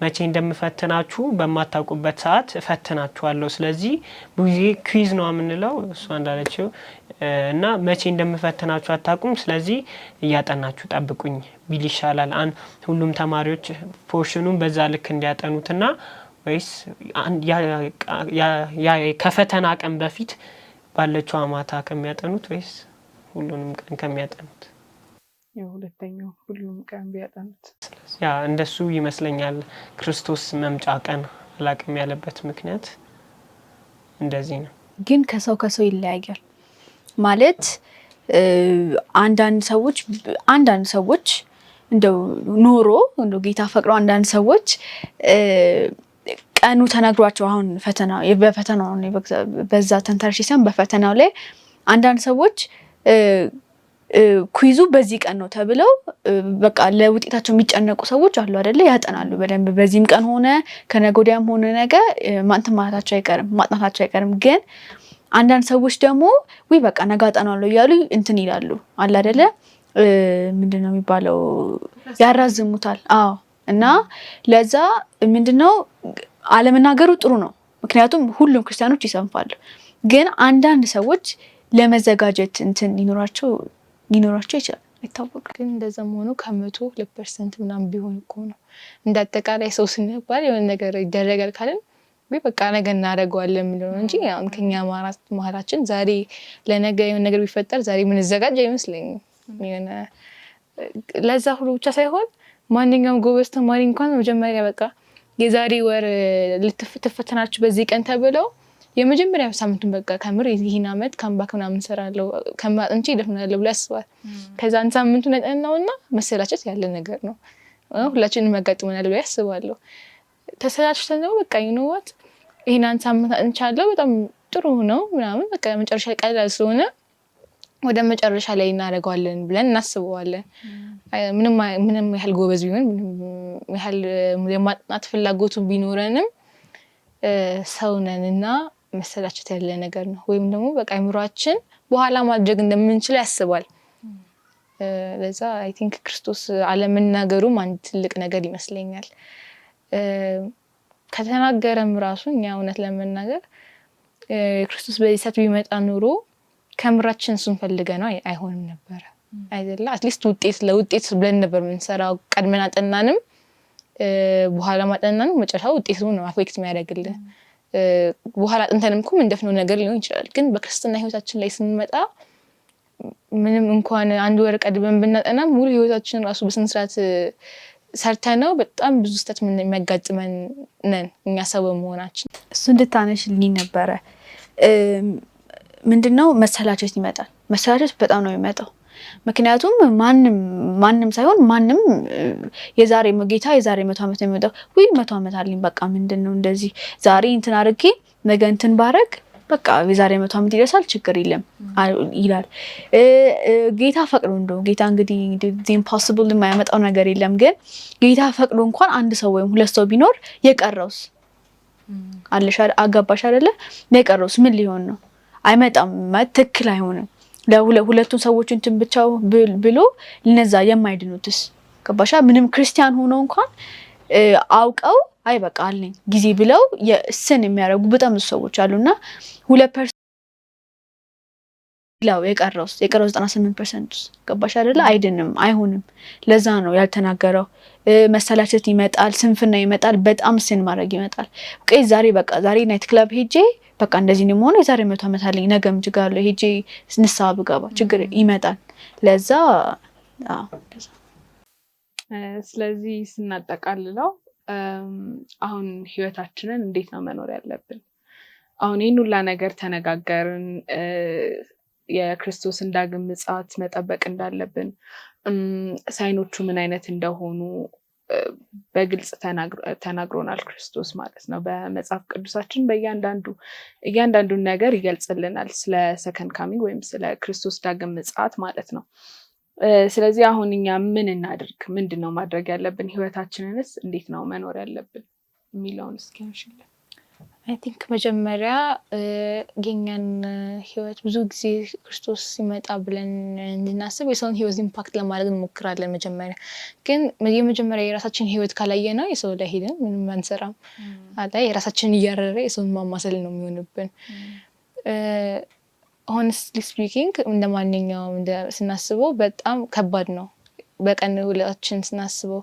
መቼ እንደምፈትናችሁ በማታውቁበት ሰዓት እፈትናችኋለሁ። ስለዚህ ብዙ ጊዜ ኩዊዝ ነው የምንለው እሷ እንዳለችው እና መቼ እንደምፈትናችሁ አታውቁም፣ ስለዚህ እያጠናችሁ ጠብቁኝ ቢል ይሻላል። ሁሉም ተማሪዎች ፖርሽኑን በዛ ልክ እንዲያጠኑትና ወይስ ከፈተና ቀን በፊት ባለችው ማታ ከሚያጠኑት ወይስ ሁሉንም ቀን ከሚያጠኑት? የሁለተኛው ሁሉም ቀን ቢያጠኑት ያ እንደሱ ይመስለኛል። ክርስቶስ መምጫ ቀን አላቅም ያለበት ምክንያት እንደዚህ ነው። ግን ከሰው ይለያያል ማለት አንዳንድ ሰዎች እንደው ኖሮ እንደው ጌታ ፈቅሮ አንዳንድ ሰዎች ቀኑ ተነግሯቸው አሁን በፈተናው ነው በዛ ተንተርሽ ሲሆን በፈተናው ላይ አንዳንድ ሰዎች ኩይዙ በዚህ ቀን ነው ተብለው በቃ ለውጤታቸው የሚጨነቁ ሰዎች አሉ አይደለ? ያጠናሉ በደንብ በዚህም ቀን ሆነ ከነገ ወዲያም ሆነ ነገ ማጥናታቸው አይቀርም። ግን አንዳንድ ሰዎች ደግሞ ወይ በቃ ነገ አጠናለሁ እያሉ እንትን ይላሉ አለ አይደለ? ምንድነው የሚባለው? ያራዝሙታል። አዎ። እና ለዛ ምንድነው አለመናገሩ ጥሩ ነው፣ ምክንያቱም ሁሉም ክርስቲያኖች ይሰንፋሉ። ግን አንዳንድ ሰዎች ለመዘጋጀት እንትን ሊኖራቸው ይችላል፣ አይታወቅም። ግን እንደዛም ሆኖ ከ100% ምናምን ቢሆን እኮ ነው እንዳጠቃላይ ሰው ስንባል የሆነ ነገር ይደረጋል ካለን ወይ በቃ ነገ እናደርገዋለን የሚለው እንጂ አሁን ከኛ መሀላችን ዛሬ ለነገ የሆነ ነገር ቢፈጠር ዛሬ ምን ዘጋጅ አይመስለኝም። የሆነ ለዛ ሁሉ ብቻ ሳይሆን ማንኛውም ጎበዝ ተማሪ እንኳን መጀመሪያ በቃ የዛሬ ወር ልትፈተናችሁ በዚህ ቀን ተብለው የመጀመሪያው ሳምንቱን በቃ ከምር ይሄን አመት ካምባክ ምናምን ሰራለሁ ከማጥንቼ ይደፍናለሁ ብሎ ያስባል። ከዛ አንድ ሳምንቱን ነጠናውና መሰላቸት ያለ ነገር ነው። ሁላችንም ያጋጥመናል ብሎ ያስባሉ። ተሰላችተን ነው በቃ ይኖዋት ይሄን አንድ ሳምንት አጥንቻለሁ በጣም ጥሩ ነው ምናምን በቃ መጨረሻ ቀላል ስለሆነ ወደ መጨረሻ ላይ እናደርገዋለን ብለን እናስበዋለን። ምንም ያህል ጎበዝ ቢሆን ምንም ያህል የማጥናት ፍላጎቱ ቢኖረንም ሰው ነንና መሰላቸት ያለ ነገር ነው። ወይም ደግሞ በቃ አይምሯችን በኋላ ማድረግ እንደምንችል ያስባል። ለዛ አይ ቲንክ ክርስቶስ አለመናገሩም አንድ ትልቅ ነገር ይመስለኛል። ከተናገረም ራሱ እኛ እውነት ለመናገር ክርስቶስ በዚህ ሰዓት ቢመጣ ኖሮ ከምራችን እሱን ፈልገን ነው አይሆንም ነበር አይደለ? አትሊስት ለውጤት ብለን ነበር የምንሰራው። ቀድመን አጠናንም በኋላ ማጠናንም መጨረሻው ውጤቱ ነው አፌክት የሚያደርግልን። በኋላ አጥንተንም እኮ እንደፍነው ነገር ሊሆን ይችላል። ግን በክርስትና ህይወታችን ላይ ስንመጣ ምንም እንኳን አንድ ወር ቀድመን ብናጠና ሙሉ ህይወታችን ራሱ በስነ ስርዓት ሰርተነው በጣም ብዙ ስህተት የሚያጋጥመን ነን እኛ ሰው በመሆናችን። እሱ እንድታነሽልኝ ነበረ። ምንድነው መሰላቸት ይመጣል። መሰላቸት በጣም ነው የሚመጣው። ምክንያቱም ማንም ሳይሆን ማንም የዛሬ ጌታ የዛሬ 100 ዓመት የሚመጣው ወይ 100 ዓመት አለኝ በቃ ምንድነው እንደዚህ ዛሬ እንትን አድርጌ ነገ እንትን ባረግ በቃ የዛሬ 100 ዓመት ይደርሳል ችግር የለም ይላል ጌታ ፈቅዶ። እንደው ጌታ እንግዲህ ኢምፖሲብል የማያመጣው ነገር የለም። ግን ጌታ ፈቅዶ እንኳን አንድ ሰው ወይም ሁለት ሰው ቢኖር የቀረውስ አለሽ አጋባሽ አይደለ? የቀረውስ ምን ሊሆን ነው? አይመጣም ማለት ትክክል አይሆንም። ለሁለቱም ሰዎች እንትን ብቻው ብሎ ለነዛ የማይድኑትስ ገባሻ? ምንም ክርስቲያን ሆኖ እንኳን አውቀው አይ በቃ አለኝ ጊዜ ብለው የስን የሚያደርጉ በጣም ብዙ ሰዎች አሉና 2% የቀረውስ 98% ገባሽ አይደለ? አይድንም አይሆንም። ለዛ ነው ያልተናገረው። መሰላቸት ይመጣል፣ ስንፍና ይመጣል፣ በጣም ስን ማድረግ ይመጣል። ዛሬ በቃ ዛሬ ናይት ክለብ ሄጄ በቃ እንደዚህ ነው የሆነው የዛሬ 100 ዓመት አለኝ ነገም ጅጋለሁ ሄጄ ንስሐ ብገባ ችግር ይመጣል። ለዛ ስለዚህ ስናጠቃልለው አሁን ህይወታችንን እንዴት ነው መኖር ያለብን? አሁን ይህን ሁላ ነገር ተነጋገርን። የክርስቶስን ዳግም ምጽአት መጠበቅ እንዳለብን፣ ሳይኖቹ ምን አይነት እንደሆኑ በግልጽ ተናግሮናል ክርስቶስ ማለት ነው። በመጽሐፍ ቅዱሳችን እያንዳንዱን ነገር ይገልጽልናል ስለ ሰከንድ ካሚንግ ወይም ስለ ክርስቶስ ዳግም ምጽአት ማለት ነው። ስለዚህ አሁን እኛ ምን እናድርግ? ምንድን ነው ማድረግ ያለብን? ህይወታችንንስ እንዴት ነው መኖር ያለብን የሚለውን እስኪ አንሺልን። አይ ቲንክ መጀመሪያ የኛን ህይወት ብዙ ጊዜ ክርስቶስ ሲመጣ ብለን እንድናስብ የሰውን ህይወት ኢምፓክት ለማድረግ እንሞክራለን። መጀመሪያ ግን የመጀመሪያ የራሳችን ህይወት ካላየ ነው የሰው ላይ ሄደን ምንም አንሰራም። የራሳችንን እያረረ የሰውን ማማሰል ነው የሚሆንብን። ሆነስትሊ ስፒኪንግ እንደማንኛውም ስናስበው በጣም ከባድ ነው። በቀን ሁላችን ስናስበው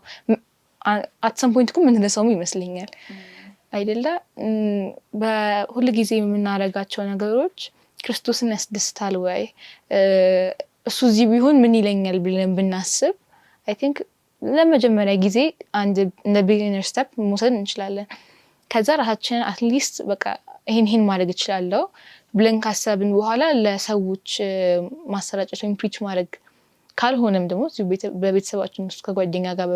አት ሰም ፖይንት እኮ ምንረሳውም ይመስለኛል አይደለ? በሁሉ ጊዜ የምናደርጋቸው ነገሮች ክርስቶስን ያስደስታል ወይ? እሱ እዚህ ቢሆን ምን ይለኛል ብለን ብናስብ አይ ቲንክ ለመጀመሪያ ጊዜ እንደ ቢጊነር ስቴፕ መውሰድ እንችላለን። ከዛ ራሳችንን አትሊስት በቃ ይሄን ማድረግ እችላለሁ ብለን ካሰብን በኋላ ለሰዎች ማሰራጨት ወይም ፕሪች ማድረግ፣ ካልሆነም ደግሞ በቤተሰባችን ውስጥ ከጓደኛ ጋር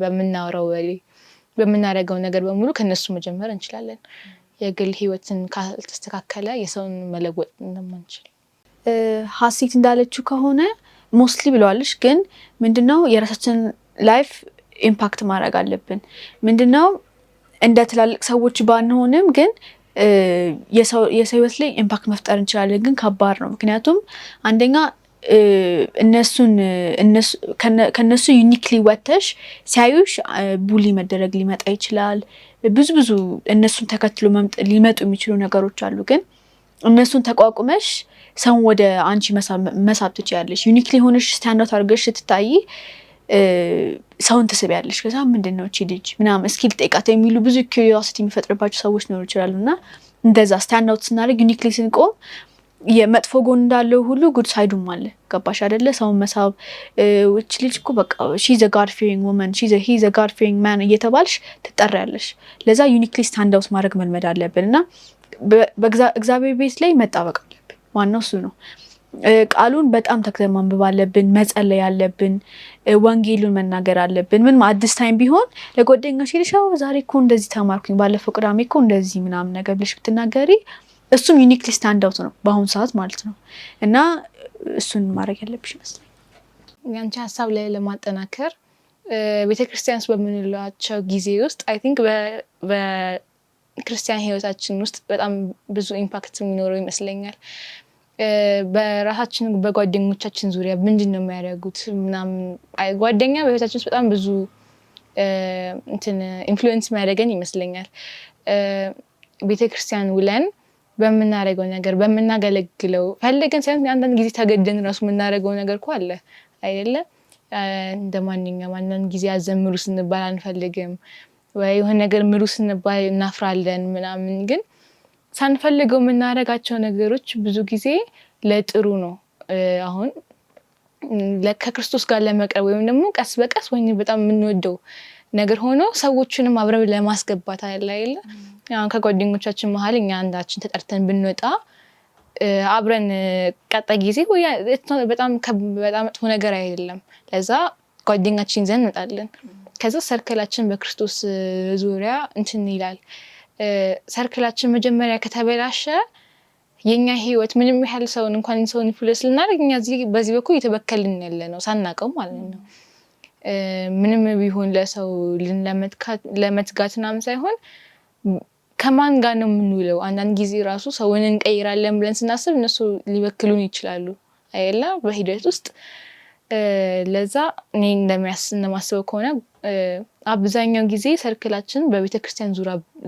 በምናወራው ወሬ በምናደርገው ነገር በሙሉ ከነሱ መጀመር እንችላለን። የግል ህይወትን ካልተስተካከለ የሰውን መለወጥ እንደማንችል ሀሴት እንዳለችው ከሆነ ሞስትሊ ብለዋለች። ግን ምንድነው የራሳችን ላይፍ ኢምፓክት ማድረግ አለብን። ምንድነው እንደ ትላልቅ ሰዎች ባንሆንም ግን የሰው ህይወት ላይ ኢምፓክት መፍጠር እንችላለን። ግን ከባድ ነው። ምክንያቱም አንደኛ ከነሱ ዩኒክሊ ወተሽ ሲያዩሽ ቡሊ መደረግ ሊመጣ ይችላል። ብዙ እነሱን ተከትሎ ሊመጡ የሚችሉ ነገሮች አሉ። ግን እነሱን ተቋቁመሽ ሰውን ወደ አንቺ መሳብ ትችያለሽ። ዩኒክሊ ሆነሽ ስታንድ አውት አድርገሽ ስትታይ ሰውን ትስቢያለሽ። ከዛ ምንድነው እቺ ልጅ ምናምን እስኪ ልጠይቃት የሚሉ ብዙ ኪዩሪዮሲቲ የሚፈጥርባቸው ሰዎች ሊኖሩ ይችላሉ። እና እንደዛ ስታንድ አውት ስናደርግ ዩኒክሊ ስንቆም የመጥፎ ጎን እንዳለው ሁሉ ጉድ ሳይዱም አለ። ገባሽ አይደለ? ሰውን መሳብ እቺ ልጅ እኮ በቃ ሺዝ አ ጋድ ፊሪንግ ወመን ሂዝ አ ጋድ ፊሪንግ ማን እየተባልሽ ትጠሪያለሽ። ለዛ ዩኒክሊ ስታንድ አውት ማድረግ መልመድ አለብን እና በእግዚአብሔር ቤት ላይ መጣበቅ አለብን። ዋናው እሱ ነው። ቃሉን በጣም ተክተን ማንበብ አለብን፣ መጸለይ አለብን፣ ወንጌሉን መናገር አለብን። ምን አዲስ ታይም ቢሆን ለጓደኛሽ ሄደሻው ዛሬ እኮ እንደዚህ ተማርኩኝ፣ ባለፈው ቅዳሜ እኮ እንደዚህ ምናምን ነገር ብለሽ ብትናገሪ እሱም ዩኒክሊ ስታንድ አውት ነው በአሁኑ ሰዓት ማለት ነው። እና እሱን ማድረግ ያለብሽ ይመስላል። ያንቺ ሀሳብ ላይ ለማጠናከር ቤተክርስቲያን ውስጥ በምንላቸው ጊዜ ውስጥ አይ ቲንክ በክርስቲያን ህይወታችን ውስጥ በጣም ብዙ ኢምፓክት የሚኖረው ይመስለኛል። በራሳችን በጓደኞቻችን ዙሪያ ምንድን ነው የሚያደርጉት ምናምን። ጓደኛ በህይወታችን ውስጥ በጣም ብዙ ኢንፍሉዌንስ የሚያደርገን ይመስለኛል። ቤተክርስቲያን ውለን በምናደርገው ነገር በምናገለግለው ፈልገን ሳይሆን አንዳንድ ጊዜ ተገደን ራሱ የምናደርገው ነገር እኮ አለ አይደለ? እንደማንኛውም አንዳንድ ጊዜ አዘምሩ ስንባል አንፈልግም፣ ወይ የሆነ ነገር ምሩ ስንባል እናፍራለን ምናምን። ግን ሳንፈልገው የምናደርጋቸው ነገሮች ብዙ ጊዜ ለጥሩ ነው። አሁን ከክርስቶስ ጋር ለመቅረብ ወይም ደግሞ ቀስ በቀስ ወይ በጣም የምንወደው ነገር ሆኖ ሰዎችንም አብረን ለማስገባት አይደለ? አሁን ከጓደኞቻችን መሀል እኛ አንዳችን ተጠርተን ብንወጣ አብረን ቀጣይ ጊዜ በጣም መጥፎ ነገር አይደለም። ለዛ ጓደኛችን ይዘን እንወጣለን። ከዛ ሰርክላችን በክርስቶስ ዙሪያ ይላል። ሰርክላችን መጀመሪያ ከተበላሸ የኛ ህይወት ምንም ያህል ሰውን ኢንፍሉዌንስ ልናደርግ እኛ በዚህ በኩል እየተበከልን ያለ ነው ሳናውቀው ማለት ነው። ምንም ቢሆን ለሰው ለመትጋት ምናምን ሳይሆን ከማን ጋር ነው የምንውለው። አንዳንድ ጊዜ ራሱ ሰውን እንቀይራለን ብለን ስናስብ እነሱ ሊበክሉን ይችላሉ አይደለ? በሂደት ውስጥ ለዛ እኔ እንደማስበው ከሆነ አብዛኛው ጊዜ ሰርክላችን በቤተክርስቲያን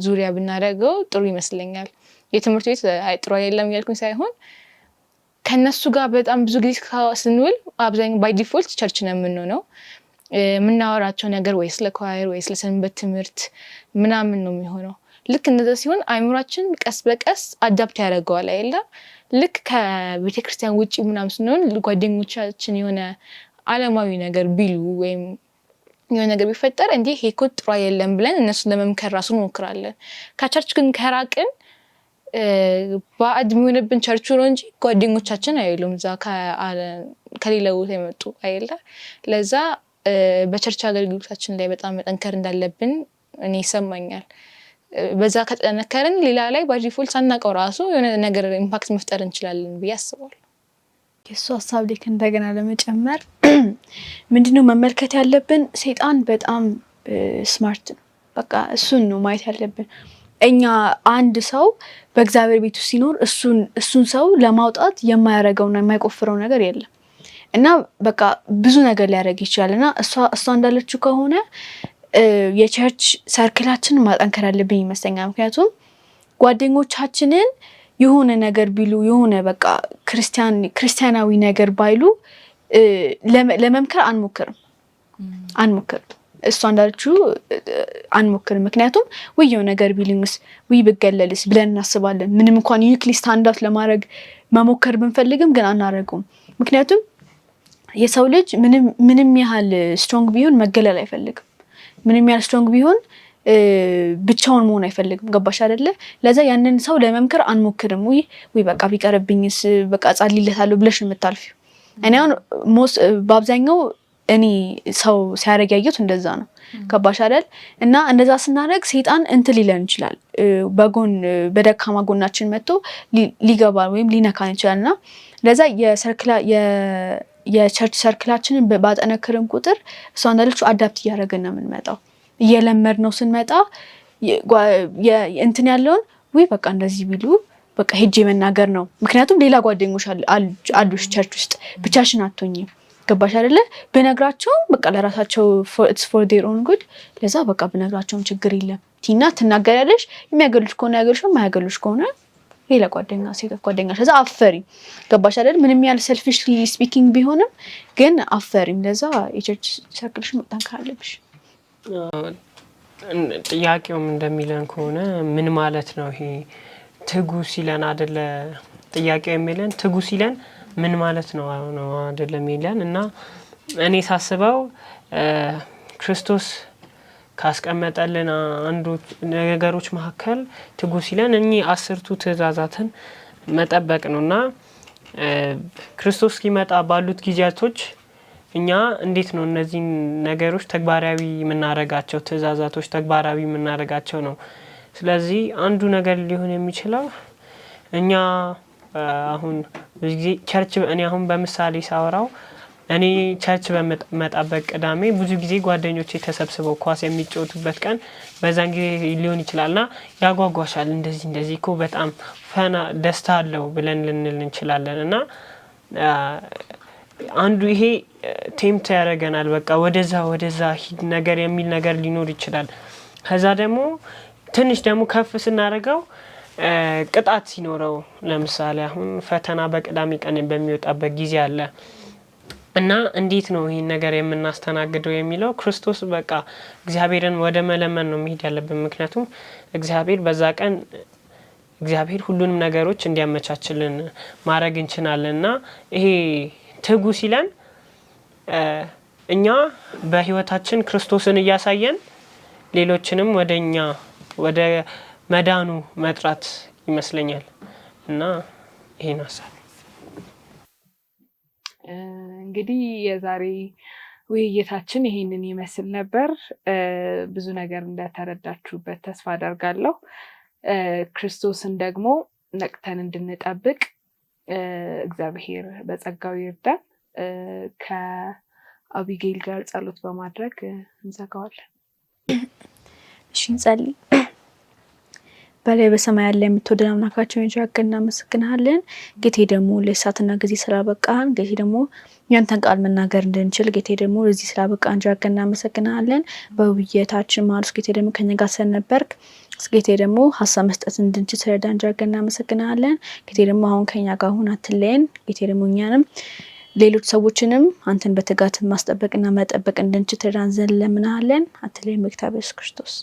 ዙሪያ ብናደርገው ጥሩ ይመስለኛል። የትምህርት ቤት ጥሩ አይደለም እያልኩኝ ሳይሆን ከነሱ ጋር በጣም ብዙ ጊዜ ስንውል አብዛኛው ባይ ዲፎልት ቸርች ነው የምንሆነው። የምናወራቸው ነገር ወይ ስለ ኳየር ወይ ስለ ሰንበት ትምህርት ምናምን ነው የሚሆነው። ልክ እንደዛ ሲሆን አይምሯችን ቀስ በቀስ አዳፕት ያደርገዋል አይደለ? ልክ ከቤተክርስቲያን ውጪ ምናምን ስንሆን ጓደኞቻችን የሆነ ዓለማዊ ነገር ቢሉ ወይም የሆነ ነገር ቢፈጠር እንዴ ይሄ እኮ ጥሩ አይደለም ብለን እነሱን ለመምከር ራሱ እንሞክራለን። ከቸርች ግን ከራቅን ባዕድ የሚሆንብን ቸርቹ ነው እንጂ ጓደኞቻችን አይሉም እዛ ከሌላ ቦታ የመጡ አይደለ። ለዛ በቸርች አገልግሎታችን ላይ በጣም መጠንከር እንዳለብን እኔ ይሰማኛል። በዛ ከተጠነከርን ሌላ ላይ በዲፎልት ሳናውቀው ራሱ የሆነ ነገር ኢምፓክት መፍጠር እንችላለን ብዬ አስባለሁ። የሱ ሀሳብ ላይ እንደገና ለመጨመር ምንድነው መመልከት ያለብን፣ ሰይጣን በጣም ስማርት ነው። በቃ እሱን ነው ማየት ያለብን። እኛ አንድ ሰው በእግዚአብሔር ቤት ውስጥ ሲኖር እሱን ሰው ለማውጣት የማያረገውና የማይቆፍረው ነገር የለም እና በቃ ብዙ ነገር ሊያደርግ ይችላል። እና እሷ እንዳለችው ከሆነ የቸርች ሰርክላችንን ማጠንከር ያለብን ይመስለኛል። ምክንያቱም ጓደኞቻችንን የሆነ ነገር ቢሉ የሆነ በቃ ክርስቲያናዊ ነገር ባይሉ ለመምከር አንሞክርም። እሷ እንዳለችው አንሞክርም። ምክንያቱም ወየው ነገር ቢልንስ ብገለልስ ብለን እናስባለን። ምንም እንኳን ዩኒክሊ ስታንድ አውት ለማድረግ መሞከር ብንፈልግም ግን አናረገውም። ምክንያቱም የሰው ልጅ ምንም ያህል ስትሮንግ ቢሆን መገለል አይፈልግም። ምንም ያህል ስትሮንግ ቢሆን ብቻውን መሆን አይፈልግም። ገባሽ አይደለ? ለዛ ያንን ሰው ለመምከር አንሞክርም። በቃ ቢቀርብኝስ በቃ ጻልይለታለሁ ብለሽ የምታልፊው። እኔ አሁን በአብዛኛው እኔ ሰው ሲያደርግ ያየሁት እንደዛ ነው። ገባሽ አይደል? እና እንደዛ ስናደርግ ሰይጣን እንትን ሊለን ይችላል። በደካማ ጎናችን መጥቶ ሊገባ ወይም ሊነካን ይችላልና ለዛ የቸርች ሰርክላችንን ባጠነከርን ቁጥር እሷ እንዳለችው አዳፕት እያደረግን ነው የምንመጣው። እየለመድነው ስንመጣ እንትን ያለውን በቃ እንደዚህ ቢሉ በቃ ሄጄ መናገር ነው። ምክንያቱም ሌላ ጓደኞች አሉሽ ቸርች ውስጥ፣ ብቻሽን አትሆኚም። ገባሽ አይደለ? ብነግራቸው በቃ ለራሳቸው it's for their own good። ለዛ በቃ ብነግራቸውም ችግር የለም ቲና ትናገሪያለሽ። የሚያገሉሽ ከሆነ ያገሉሽ፣ የማያገሉሽ ከሆነ ሌላ ጓደኛ ሴት ጓደኛሽ። ለዛ አፈሪ። ገባሽ አይደል? ምንም ያህል selfishly speaking ቢሆንም ግን አፈሪ። ለዛ የቸርች ሰርክልሽ መጠንከር አለብሽ። ጥያቄውም እንደሚለን ከሆነ ምን ማለት ነው ይሄ ትጉ ሲለን አይደለ? ጥያቄው የሚለን ትጉ ሲለን ምን ማለት ነው አይደለም ይላል። እና እኔ ሳስበው ክርስቶስ ካስቀመጠልን አንዱ ነገሮች መካከል ትጉ ሲለን እኚህ 10ቱ ትእዛዛትን መጠበቅ ነውና ክርስቶስ ሲመጣ ባሉት ጊዜያቶች እኛ እንዴት ነው እነዚህ ነገሮች ተግባራዊ የምናረጋቸው፣ ትእዛዛቶች ተግባራዊ የምናረጋቸው ነው። ስለዚህ አንዱ ነገር ሊሆን የሚችለው እኛ አሁን ብዙ ጊዜ ቸርች እኔ አሁን በምሳሌ ሳወራው እኔ ቸርች በመጣበቅ ቅዳሜ ብዙ ጊዜ ጓደኞቼ ተሰብስበው ኳስ የሚጫወቱበት ቀን በዛን ጊዜ ሊሆን ይችላልና ያጓጓሻል። እንደዚህ እኮ በጣም ፈና ደስታ አለው ብለን ልንል እንችላለን። እና አንዱ ይሄ ቴምፕት ያደርገናል። በቃ ወደዛ ሂድ ነገር የሚል ነገር ሊኖር ይችላል። ከዛ ደግሞ ትንሽ ደግሞ ከፍ ስናደርገው ቅጣት ሲኖረው፣ ለምሳሌ አሁን ፈተና በቅዳሜ ቀን በሚወጣበት ጊዜ አለ እና እንዴት ነው ይሄን ነገር የምናስተናግደው የሚለው ክርስቶስ በቃ እግዚአብሔርን ወደ መለመን ነው መሄድ ያለብን። ምክንያቱም እግዚአብሔር በዛ ቀን እግዚአብሔር ሁሉንም ነገሮች እንዲያመቻችልን ማድረግ እንችላለንና ይሄ ትጉ ሲለን እኛ በህይወታችን ክርስቶስን እያሳየን ሌሎችንም ወደ መዳኑ መጥራት ይመስለኛል። እና ይሄን ሀሳብ እንግዲህ የዛሬ ውይይታችን ይሄንን ይመስል ነበር። ብዙ ነገር እንደተረዳችሁበት ተስፋ አደርጋለሁ። ክርስቶስን ደግሞ ነቅተን እንድንጠብቅ እግዚአብሔር በጸጋው ይርዳን። ከአቢጌል ጋር ጸሎት በማድረግ እንዘጋዋለን። እሺ እንጸልይ። በላይ በሰማይ ያለ የምትወደን አምላካችን እጅግ እናመሰግናለን። ጌቴ ደግሞ ለሰዓትና ጊዜ ስላበቃን፣ ጌቴ ደግሞ ያንተን ቃል መናገር እንድንችል፣ ጌቴ ደግሞ ለዚህ ስላበቃን እጅግ እናመሰግናለን። በውይይታችን ማለት ጌቴ ደግሞ ከኛ ጋር ስለነበርክ፣ ጌቴ ደግሞ ሀሳብ መስጠት እንድንችል ስለረዳን እጅግ እናመሰግናለን። ጌቴ ደግሞ አሁን ከኛ ጋር ሁን፣ አትለየን። ጌቴ ደግሞ እኛንም ሌሎች ሰዎችንም አንተን በትጋት ማስጠበቅና መጠበቅ እንድንችል ትረዳን ዘንድ እንለምንሃለን። አትለየን በጌታ በኢየሱስ ክርስቶስ።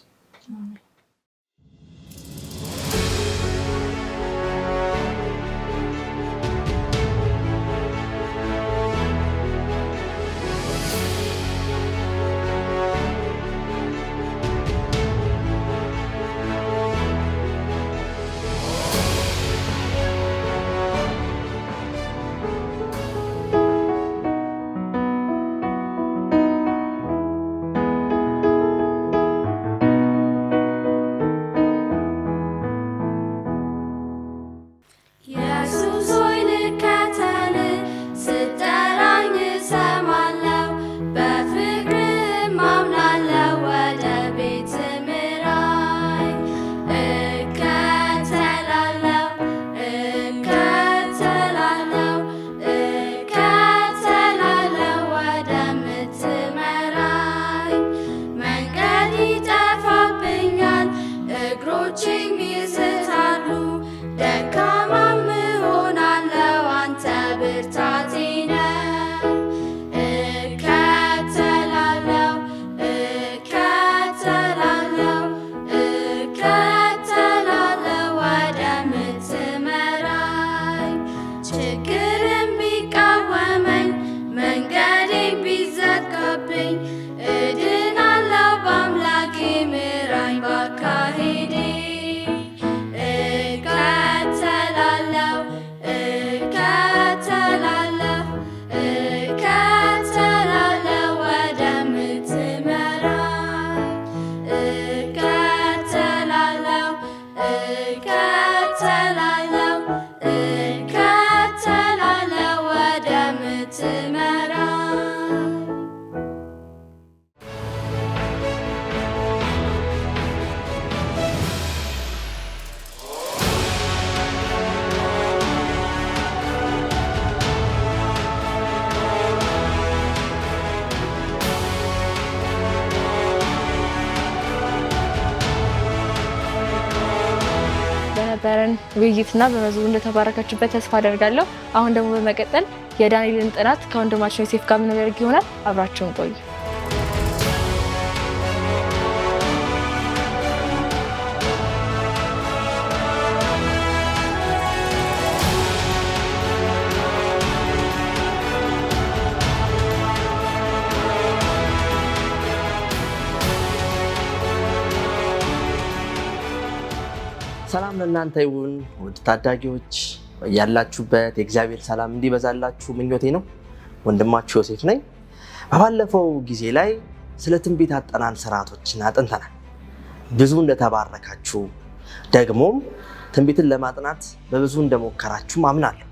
እግሮቼም ይስታሉ። ደካማም እሆናለሁ አንተ ብርታቴ ነህ። እከተላለሁ ወደምትመራኝ። ችግርም ቢቃወመኝ መንገዴም ቢዘጋብኝ እድናለሁ በአምላኬ ምራኝ ባካሄዴ። እከተላለሁ ወደምትመራኝ። እከተላለሁ ወደምትመራኝ። በነበረን ውይይትና በመዝሙር እንደተባረካችሁበት ተስፋ አደርጋለሁ። አሁን ደግሞ በመቀጠል የዳንኤልን ጥናት ከወንድማችን ዮሴፍ ጋር የምናደርግ ይሆናል። አብራችሁን ቆዩ። ሰላም ለእናንተ ይሁን ውድ ታዳጊዎች፣ ያላችሁበት የእግዚአብሔር ሰላም እንዲበዛላችሁ ምኞቴ ነው። ወንድማችሁ ዮሴፍ ነኝ። በባለፈው ጊዜ ላይ ስለ ትንቢት አጠናን ስርዓቶችን አጥንተናል። ብዙ እንደተባረካችሁ ደግሞም ትንቢትን ለማጥናት በብዙ እንደሞከራችሁ አምናለሁ።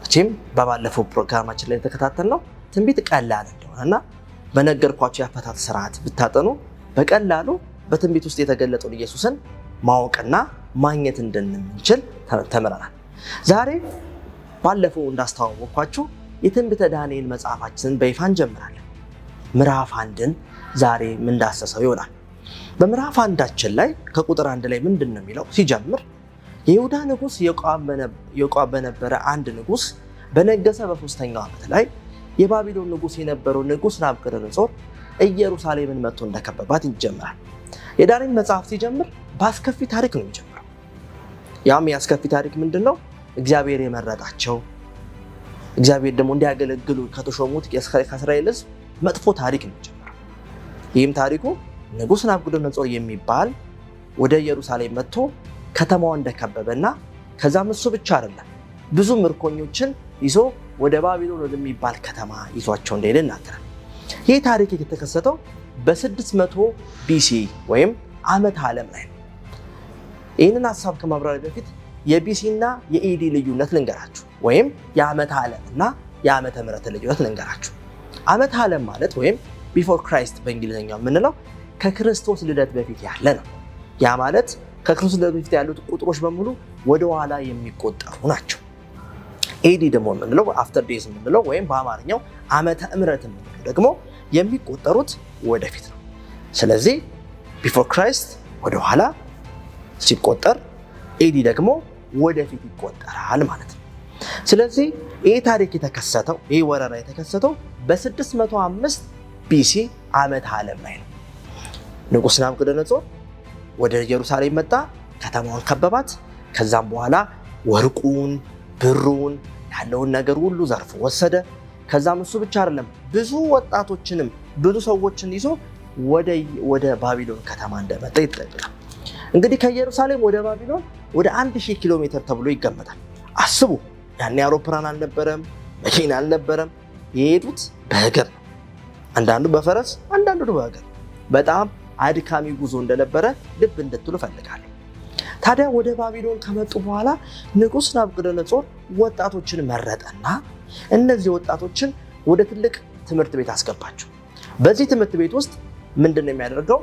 መቼም በባለፈው ፕሮግራማችን ላይ የተከታተልነው ትንቢት ቀላል እንደሆነና በነገርኳችሁ የአፈታት ስርዓት ብታጠኑ በቀላሉ በትንቢት ውስጥ የተገለጠውን ኢየሱስን ማወቅና ማግኘት እንደምንችል ተምረናል። ዛሬ ባለፈው እንዳስተዋወቅኳችሁ የትንቢተ ዳንኤል መጽሐፋችንን በይፋ እንጀምራለን። ምዕራፍ 1ን ዛሬ ምንዳሰሰው ይሆናል። በምዕራፍ 1ችን ላይ ከቁጥር 1 ላይ ምንድን ነው የሚለው? ሲጀምር የይሁዳ ንጉሥ ኢዮአብ በነበረ አንድ ንጉሥ በነገሰ በ3ኛው ዓመት ላይ የባቢሎን ንጉሥ የነበረው ንጉሥ ናቡከደነፆር ኢየሩሳሌምን መጥቶ እንደከበባት ይጀምራል። የዳንኤል መጽሐፍ ሲጀምር በአስከፊ ታሪክ ነው የሚጀምረው። ያም የአስከፊ ታሪክ ምንድን ነው? እግዚአብሔር የመረጣቸው እግዚአብሔር ደግሞ እንዲያገለግሉ ከተሾሙት ከእስራኤል ሕዝብ መጥፎ ታሪክ ነው የሚጀምረው። ይህም ታሪኩ ንጉሥ ናቡከደነፆር የሚባል ወደ ኢየሩሳሌም መጥቶ ከተማዋን እንደከበበና ከዛም እሱ ብቻ አይደለም ብዙ ምርኮኞችን ይዞ ወደ ባቢሎን ወደሚባል ከተማ ይዟቸው እንደሄደ ይናገራል። ይህ ታሪክ የተከሰተው በ600 ቢሲ ወይም ዓመተ ዓለም ላይ ነው። ይህንን ሀሳብ ከማብራሪያ በፊት የቢሲ እና የኢዲ ልዩነት ልንገራችሁ፣ ወይም የዓመተ ዓለም እና የዓመተ ምሕረት ልዩነት ልንገራችሁ። ዓመተ ዓለም ማለት ወይም ቢፎር ክራይስት በእንግሊዝኛው የምንለው ከክርስቶስ ልደት በፊት ያለ ነው። ያ ማለት ከክርስቶስ ልደት በፊት ያሉት ቁጥሮች በሙሉ ወደ ኋላ የሚቆጠሩ ናቸው። ኤዲ ደግሞ የምንለው አፍተር ዴዝ የምንለው ወይም በአማርኛው ዓመተ ምሕረት የምንለው ደግሞ የሚቆጠሩት ወደፊት ነው። ስለዚህ ቢፎር ክራይስት ወደ ኋላ ሲቆጠር፣ ኤዲ ደግሞ ወደፊት ይቆጠራል ማለት ነው። ስለዚህ ይህ ታሪክ የተከሰተው ይህ ወረራ የተከሰተው በ605 ቢሲ ዓመተ ዓለም ላይ ነው። ንጉሥ ናቡከደነፆር ወደ ኢየሩሳሌም መጣ፣ ከተማዋን ከበባት። ከዛም በኋላ ወርቁን፣ ብሩን፣ ያለውን ነገር ሁሉ ዘርፎ ወሰደ። ከዛም እሱ ብቻ አይደለም ብዙ ወጣቶችንም ብዙ ሰዎችን ይዞ ወደ ባቢሎን ከተማ እንደመጣ ይጠቅላል። እንግዲህ ከኢየሩሳሌም ወደ ባቢሎን ወደ 1000 ኪሎ ሜትር ተብሎ ይገመታል። አስቡ፣ ያኔ አውሮፕላን አልነበረም፣ መኪና አልነበረም። የሄዱት በእግር ነው። አንዳንዱ በፈረስ አንዳንዱ በእግር። በጣም አድካሚ ጉዞ እንደነበረ ልብ እንድትሉ ፈልጋለሁ። ታዲያ ወደ ባቢሎን ከመጡ በኋላ ንጉሥ ናቡከደነፆር ወጣቶችን መረጠና እነዚህ ወጣቶችን ወደ ትልቅ ትምህርት ቤት አስገባቸው። በዚህ ትምህርት ቤት ውስጥ ምንድን ነው የሚያደርገው?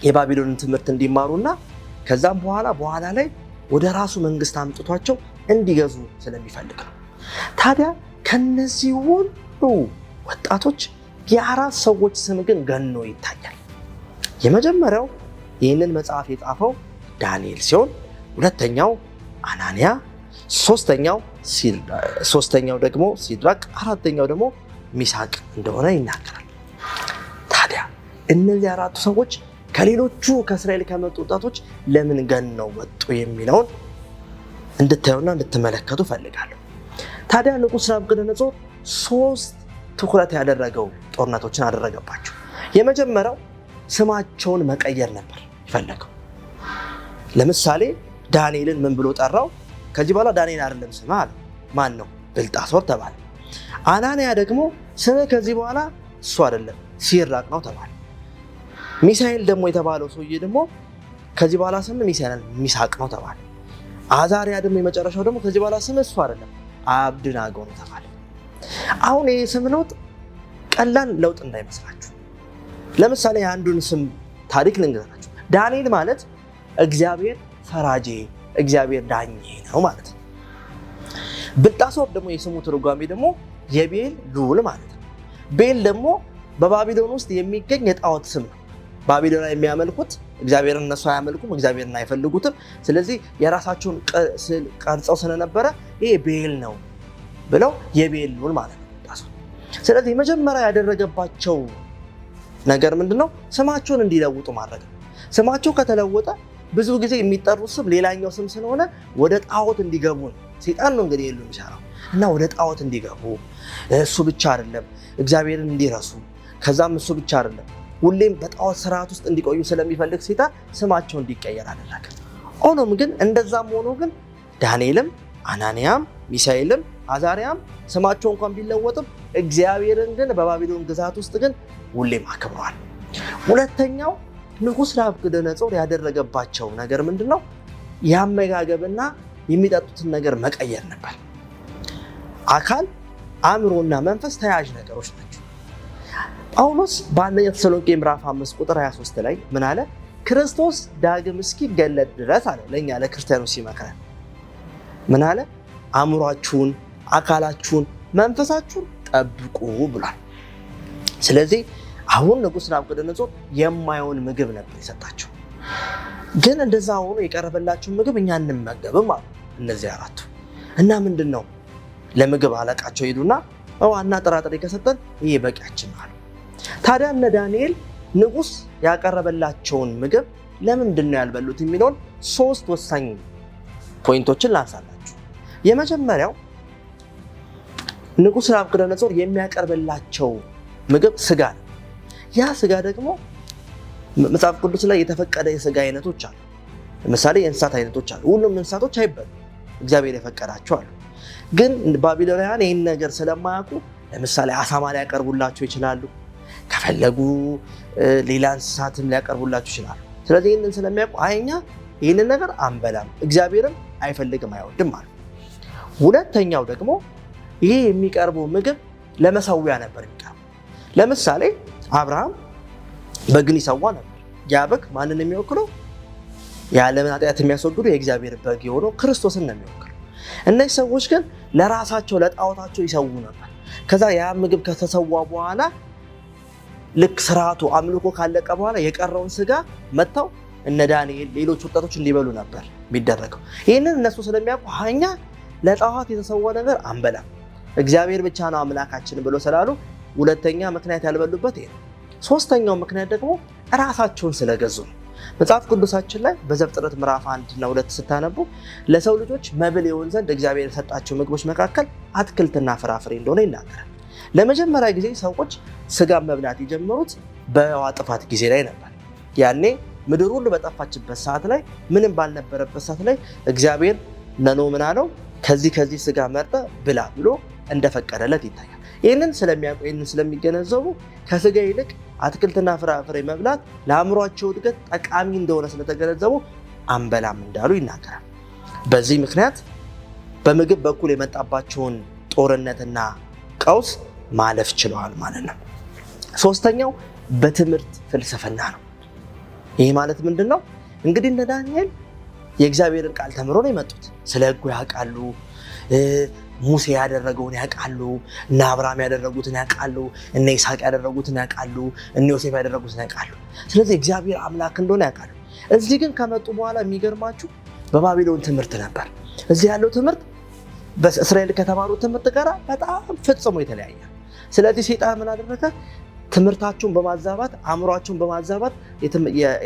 የባቢሎንን ትምህርት እንዲማሩና ከዛም በኋላ ላይ ወደ ራሱ መንግስት አምጥቷቸው እንዲገዙ ስለሚፈልግ ነው። ታዲያ ከነዚህ ሁሉ ወጣቶች የአራት ሰዎች ስም ግን ገኖ ይታያል። የመጀመሪያው ይህንን መጽሐፍ የጻፈው ዳንኤል ሲሆን ሁለተኛው አናንያ፣ ሶስተኛው ደግሞ ሲድራቅ፣ አራተኛው ደግሞ ሚሳቅ እንደሆነ ይናገራል። ታዲያ እነዚህ አራቱ ሰዎች ከሌሎቹ ከእስራኤል ከመጡ ወጣቶች ለምን ገነው ወጡ የሚለውን እንድታዩና እንድትመለከቱ ፈልጋለሁ። ታዲያ ንጉሥ ናቡከደነፆር 3 ትኩረት ያደረገው ጦርነቶችን አደረገባቸው። የመጀመሪያው ስማቸውን መቀየር ነበር የፈለገው። ለምሳሌ ዳንኤልን ምን ብሎ ጠራው? ከዚህ በኋላ ዳንኤል አይደለም ስምህ አለ። ማን ነው? ብልጣሶር ተባለ። አናንያ ደግሞ ስምህ ከዚህ በኋላ እሱ አይደለም ሲድራቅ ነው ተባለ። ሚሳኤል ደግሞ የተባለው ሰውዬ ደግሞ ከዚህ በኋላ ስምህ ሚሳቅ ነው ተባለ። አዛሪያ ደግሞ የመጨረሻው ደግሞ ከዚህ በኋላ ስምህ እሱ አይደለም አብድናጎ ነው ተባለ። አሁን ይህ ስም ለውጥ ቀላል ለውጥ እንዳይመስላችሁ። ለምሳሌ የአንዱን ስም ታሪክ ልንገራችሁ። ዳንኤል ማለት እግዚአብሔር ፈራጄ፣ እግዚአብሔር ዳኜ ነው ማለት ነው። ብልጣሶር ደግሞ የስሙ ትርጓሜ ደግሞ የቤል ልዑል ማለት ነው። ቤል ደግሞ በባቢሎን ውስጥ የሚገኝ የጣዖት ስም ነው። ባቢሎን የሚያመልኩት እግዚአብሔርን እነሱ አያመልኩም፣ እግዚአብሔርን አይፈልጉትም። ስለዚህ የራሳቸውን ቀርጸው ስለነበረ ይሄ ቤል ነው ብለው የቤል ልዑል ማለት ነው ብልጣሶር። ስለዚህ የመጀመሪያ ያደረገባቸው ነገር ምንድነው? ስማቸውን እንዲለውጡ ማድረግ ነው። ስማቸው ከተለወጠ ብዙ ጊዜ የሚጠሩት ስም ሌላኛው ስም ስለሆነ ወደ ጣዖት እንዲገቡ ነው። ሰይጣን ነው እንግዲህ የሉ የሚሰራው እና ወደ ጣዖት እንዲገቡ፣ እሱ ብቻ አይደለም እግዚአብሔርን እንዲረሱ፣ ከዛም እሱ ብቻ አይደለም ሁሌም በጣዖት ስርዓት ውስጥ እንዲቆዩ ስለሚፈልግ ሰይጣን ስማቸው እንዲቀየር አደረገ። ሆኖም ግን እንደዛም ሆኖ ግን ዳንኤልም፣ አናንያም፣ ሚሳኤልም፣ አዛሪያም ስማቸው እንኳን ቢለወጥም እግዚአብሔርን ግን በባቢሎን ግዛት ውስጥ ግን ሁሌም አክብረዋል። ሁለተኛው ንጉሥ ናቡከደነፆር ያደረገባቸው ነገር ምንድነው? የአመጋገብና የሚጠጡትን ነገር መቀየር ነበር። አካል፣ አእምሮና መንፈስ ተያያዥ ነገሮች ናቸው። ጳውሎስ በአንደኛ ተሰሎንቄ ምዕራፍ 5 ቁጥር 23 ላይ ምን አለ? ክርስቶስ ዳግም እስኪገለጥ ድረስ አለ ለእኛ ለክርስቲያኖች ሲመክረን ምን አለ? አእምሯችሁን፣ አካላችሁን፣ መንፈሳችሁን ጠብቁ ብሏል። ስለዚህ አሁን ንጉሥ ናቡከደነፆር የማይሆን ምግብ ነበር የሰጣቸው። ግን እንደዛ ሆኖ የቀረበላቸው ምግብ እኛ እንመገብም አሉ እነዚህ አራቱ። እና ምንድን ነው ለምግብ አለቃቸው ሄዱና ዋና ጥራጥሬ ከሰጠን ይሄ በቂያችን አሉ። ታዲያ እነ ዳንኤል ንጉሥ ያቀረበላቸውን ምግብ ለምንድን ነው ያልበሉት የሚለውን 3 ወሳኝ ፖይንቶችን ላንሳላችሁ። የመጀመሪያው ንጉሥ ናቡከደነፆር የሚያቀርብላቸው ምግብ ስጋ ነው። ያ ስጋ ደግሞ መጽሐፍ ቅዱስ ላይ የተፈቀደ የስጋ አይነቶች አሉ። ለምሳሌ የእንስሳት አይነቶች አሉ። ሁሉም እንስሳቶች አይበሉ፣ እግዚአብሔር የፈቀዳቸው አሉ። ግን ባቢሎናውያን ይህን ነገር ስለማያውቁ ለምሳሌ አሳማ ሊያቀርቡላቸው ይችላሉ። ከፈለጉ ሌላ እንስሳትም ሊያቀርቡላቸው ይችላሉ። ስለዚህ ይህንን ስለሚያውቁ እኛ ይህንን ነገር አንበላም፣ እግዚአብሔርም አይፈልግም አይወድም አሉ። ሁለተኛው ደግሞ ይሄ የሚቀርበው ምግብ ለመሰዊያ ነበር የሚቀርበው። ለምሳሌ አብርሃም በግን ይሰዋ ነበር። ያ በግ ማንን የሚወክለው? የዓለምን ኃጢአት የሚያስወግዱ የእግዚአብሔር በግ የሆነው ክርስቶስን ነው የሚወክለው። እነዚህ ሰዎች ግን ለራሳቸው ለጣዖታቸው ይሰዉ ነበር። ከዛ ያ ምግብ ከተሰዋ በኋላ ልክ ስርዓቱ አምልኮ ካለቀ በኋላ የቀረውን ስጋ መጥተው እነ ዳንኤል ሌሎች ወጣቶች እንዲበሉ ነበር የሚደረገው። ይህንን እነሱ ስለሚያውቁ እኛ ለጣዖት የተሰዋ ነገር አንበላም፣ እግዚአብሔር ብቻ ነው አምላካችን ብሎ ስላሉ ሁለተኛ ምክንያት ያልበሉበት ይሄ ነው። ሶስተኛው ምክንያት ደግሞ ራሳቸውን ስለገዙ ነው። መጽሐፍ ቅዱሳችን ላይ በዘፍጥረት ምዕራፍ 1 እና 2 ስታነቡ ለሰው ልጆች መብል የሆን ዘንድ እግዚአብሔር የሰጣቸው ምግቦች መካከል አትክልትና ፍራፍሬ እንደሆነ ይናገራል። ለመጀመሪያ ጊዜ ሰዎች ስጋ መብላት የጀመሩት በውሃ ጥፋት ጊዜ ላይ ነበር። ያኔ ምድር ሁሉ በጠፋችበት ሰዓት ላይ ምንም ባልነበረበት ሰዓት ላይ እግዚአብሔር ለኖህ ምን አለው? ከዚህ ስጋ መርጠ ብላ ብሎ እንደፈቀደለት ይታያል። ይህንን ስለሚያውቁ ይህንን ስለሚገነዘቡ ከስጋ ይልቅ አትክልትና ፍራፍሬ መብላት ለአእምሯቸው እድገት ጠቃሚ እንደሆነ ስለተገነዘቡ አንበላም እንዳሉ ይናገራል። በዚህ ምክንያት በምግብ በኩል የመጣባቸውን ጦርነትና ቀውስ ማለፍ ችለዋል ማለት ነው። ሶስተኛው በትምህርት ፍልስፍና ነው። ይህ ማለት ምንድን ነው? እንግዲህ እነ ዳንኤል የእግዚአብሔርን ቃል ተምሮ ነው የመጡት። ስለ ሕጉ ያውቃሉ። ሙሴ ያደረገውን ያውቃሉ። እነ አብርሃም ያደረጉትን ያውቃሉ። እነ ይስሐቅ ያደረጉትን ያውቃሉ። እነ ዮሴፍ ያደረጉትን ያውቃሉ። ስለዚህ እግዚአብሔር አምላክ እንደሆነ ያውቃሉ። እዚህ ግን ከመጡ በኋላ የሚገርማችሁ በባቢሎን ትምህርት ነበር። እዚህ ያለው ትምህርት በእስራኤል ከተማሩት ትምህርት ጋር በጣም ፍጽሞ የተለያየ። ስለዚህ ሰይጣን ምን አደረገ? ትምህርታቸውን በማዛባት አእምሯቸውን በማዛባት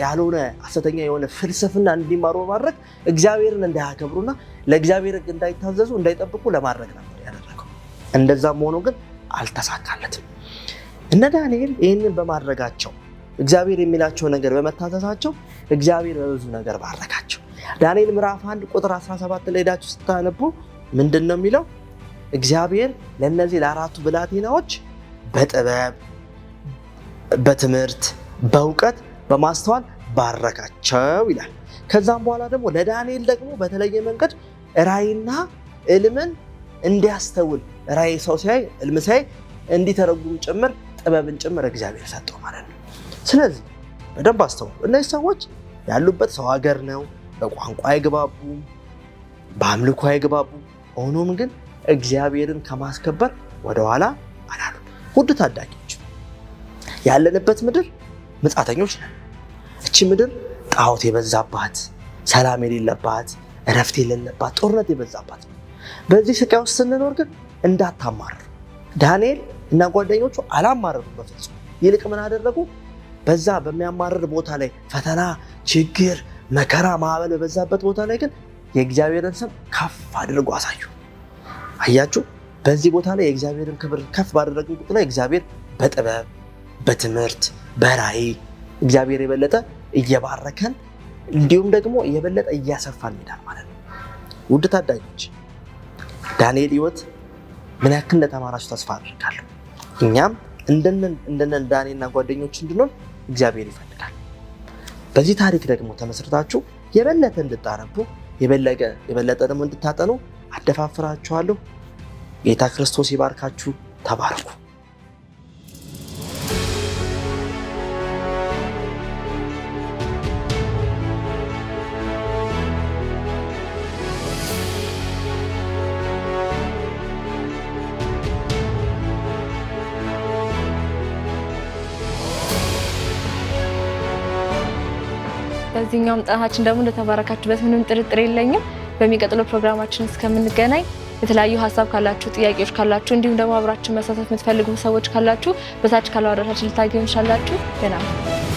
ያልሆነ ሐሰተኛ የሆነ ፍልስፍና እንዲማሩ በማድረግ እግዚአብሔርን እንዳያከብሩና ለእግዚአብሔር ሕግ እንዳይታዘዙ እንዳይጠብቁ ለማድረግ ነበር ያደረገው። እንደዛም ሆኖ ግን አልተሳካለትም። እነ ዳንኤል ይህንን በማድረጋቸው እግዚአብሔር የሚላቸው ነገር በመታዘዛቸው እግዚአብሔር በብዙ ነገር ባረካቸው። ዳንኤል ምዕራፍ 1 ቁጥር 17 ላይ ሄዳችሁ ስታነቡ ምንድን ነው የሚለው? እግዚአብሔር ለእነዚህ ለአራቱ ብላቴናዎች በጥበብ በትምህርት በእውቀት በማስተዋል ባረካቸው ይላል። ከዛም በኋላ ደግሞ ለዳንኤል ደግሞ በተለየ መንገድ ራእይና ዕልምን እንዲያስተውል ራእይ ሰው ሲያይ ዕልም ሲያይ እንዲተረጉም ጭምር ጥበብን ጭምር እግዚአብሔር ሰጠው ማለት ነው። ስለዚህ በደንብ አስተውሉ። እነዚህ ሰዎች ያሉበት ሰው ሀገር ነው። በቋንቋ አይግባቡም፣ በአምልኮ አይግባቡም። ሆኖም ግን እግዚአብሔርን ከማስከበር ወደኋላ አላሉ። ውድ ታዳጊዎች ያለንበት ምድር መጻተኞች ነን። እቺ ምድር ጣዖት የበዛባት፣ ሰላም የሌለባት፣ እረፍት የሌለባት፣ ጦርነት የበዛባት ነው። በዚህ ስቃይ ውስጥ ስንኖር ግን እንዳታማርሩ። ዳንኤል እና ጓደኞቹ አላማረሩም በፍጹም። ይልቅ ምን አደረጉ? በዛ በሚያማርር ቦታ ላይ ፈተና፣ ችግር፣ መከራ፣ ማዕበል በበዛበት ቦታ ላይ ግን የእግዚአብሔርን ስም ከፍ አድርጎ አሳዩ። አያችሁ፣ በዚህ ቦታ ላይ የእግዚአብሔርን ክብር ከፍ ባደረግን ቁጥር ላይ እግዚአብሔር በጥበብ በትምህርት በራእይ እግዚአብሔር የበለጠ እየባረከን እንዲሁም ደግሞ የበለጠ እያሰፋን ይሄዳል ማለት ነው። ውድ ታዳጊዎች ዳንኤል ሕይወት ምን ያክል እንደተማራችሁ ተስፋ አድርጋለሁ። እኛም እንደነ ዳንኤልና ጓደኞች እንድንሆን እግዚአብሔር ይፈልጋል። በዚህ ታሪክ ደግሞ ተመስርታችሁ የበለጠ እንድታነቡ የበለጠ ደግሞ እንድታጠኑ አደፋፍራችኋለሁ። ጌታ ክርስቶስ ይባርካችሁ። ተባረኩ። በዚህኛውም ጥናታችን ደግሞ እንደተባረካችሁበት ምንም ጥርጥር የለኝም። በሚቀጥለው ፕሮግራማችን እስከምንገናኝ የተለያዩ ሀሳብ ካላችሁ፣ ጥያቄዎች ካላችሁ እንዲሁም ደግሞ አብራችሁ መሳተፍ የምትፈልጉ ሰዎች ካላችሁ በታች ካለው አድራሻችን ልታገኙ ትችላላችሁ። ደህና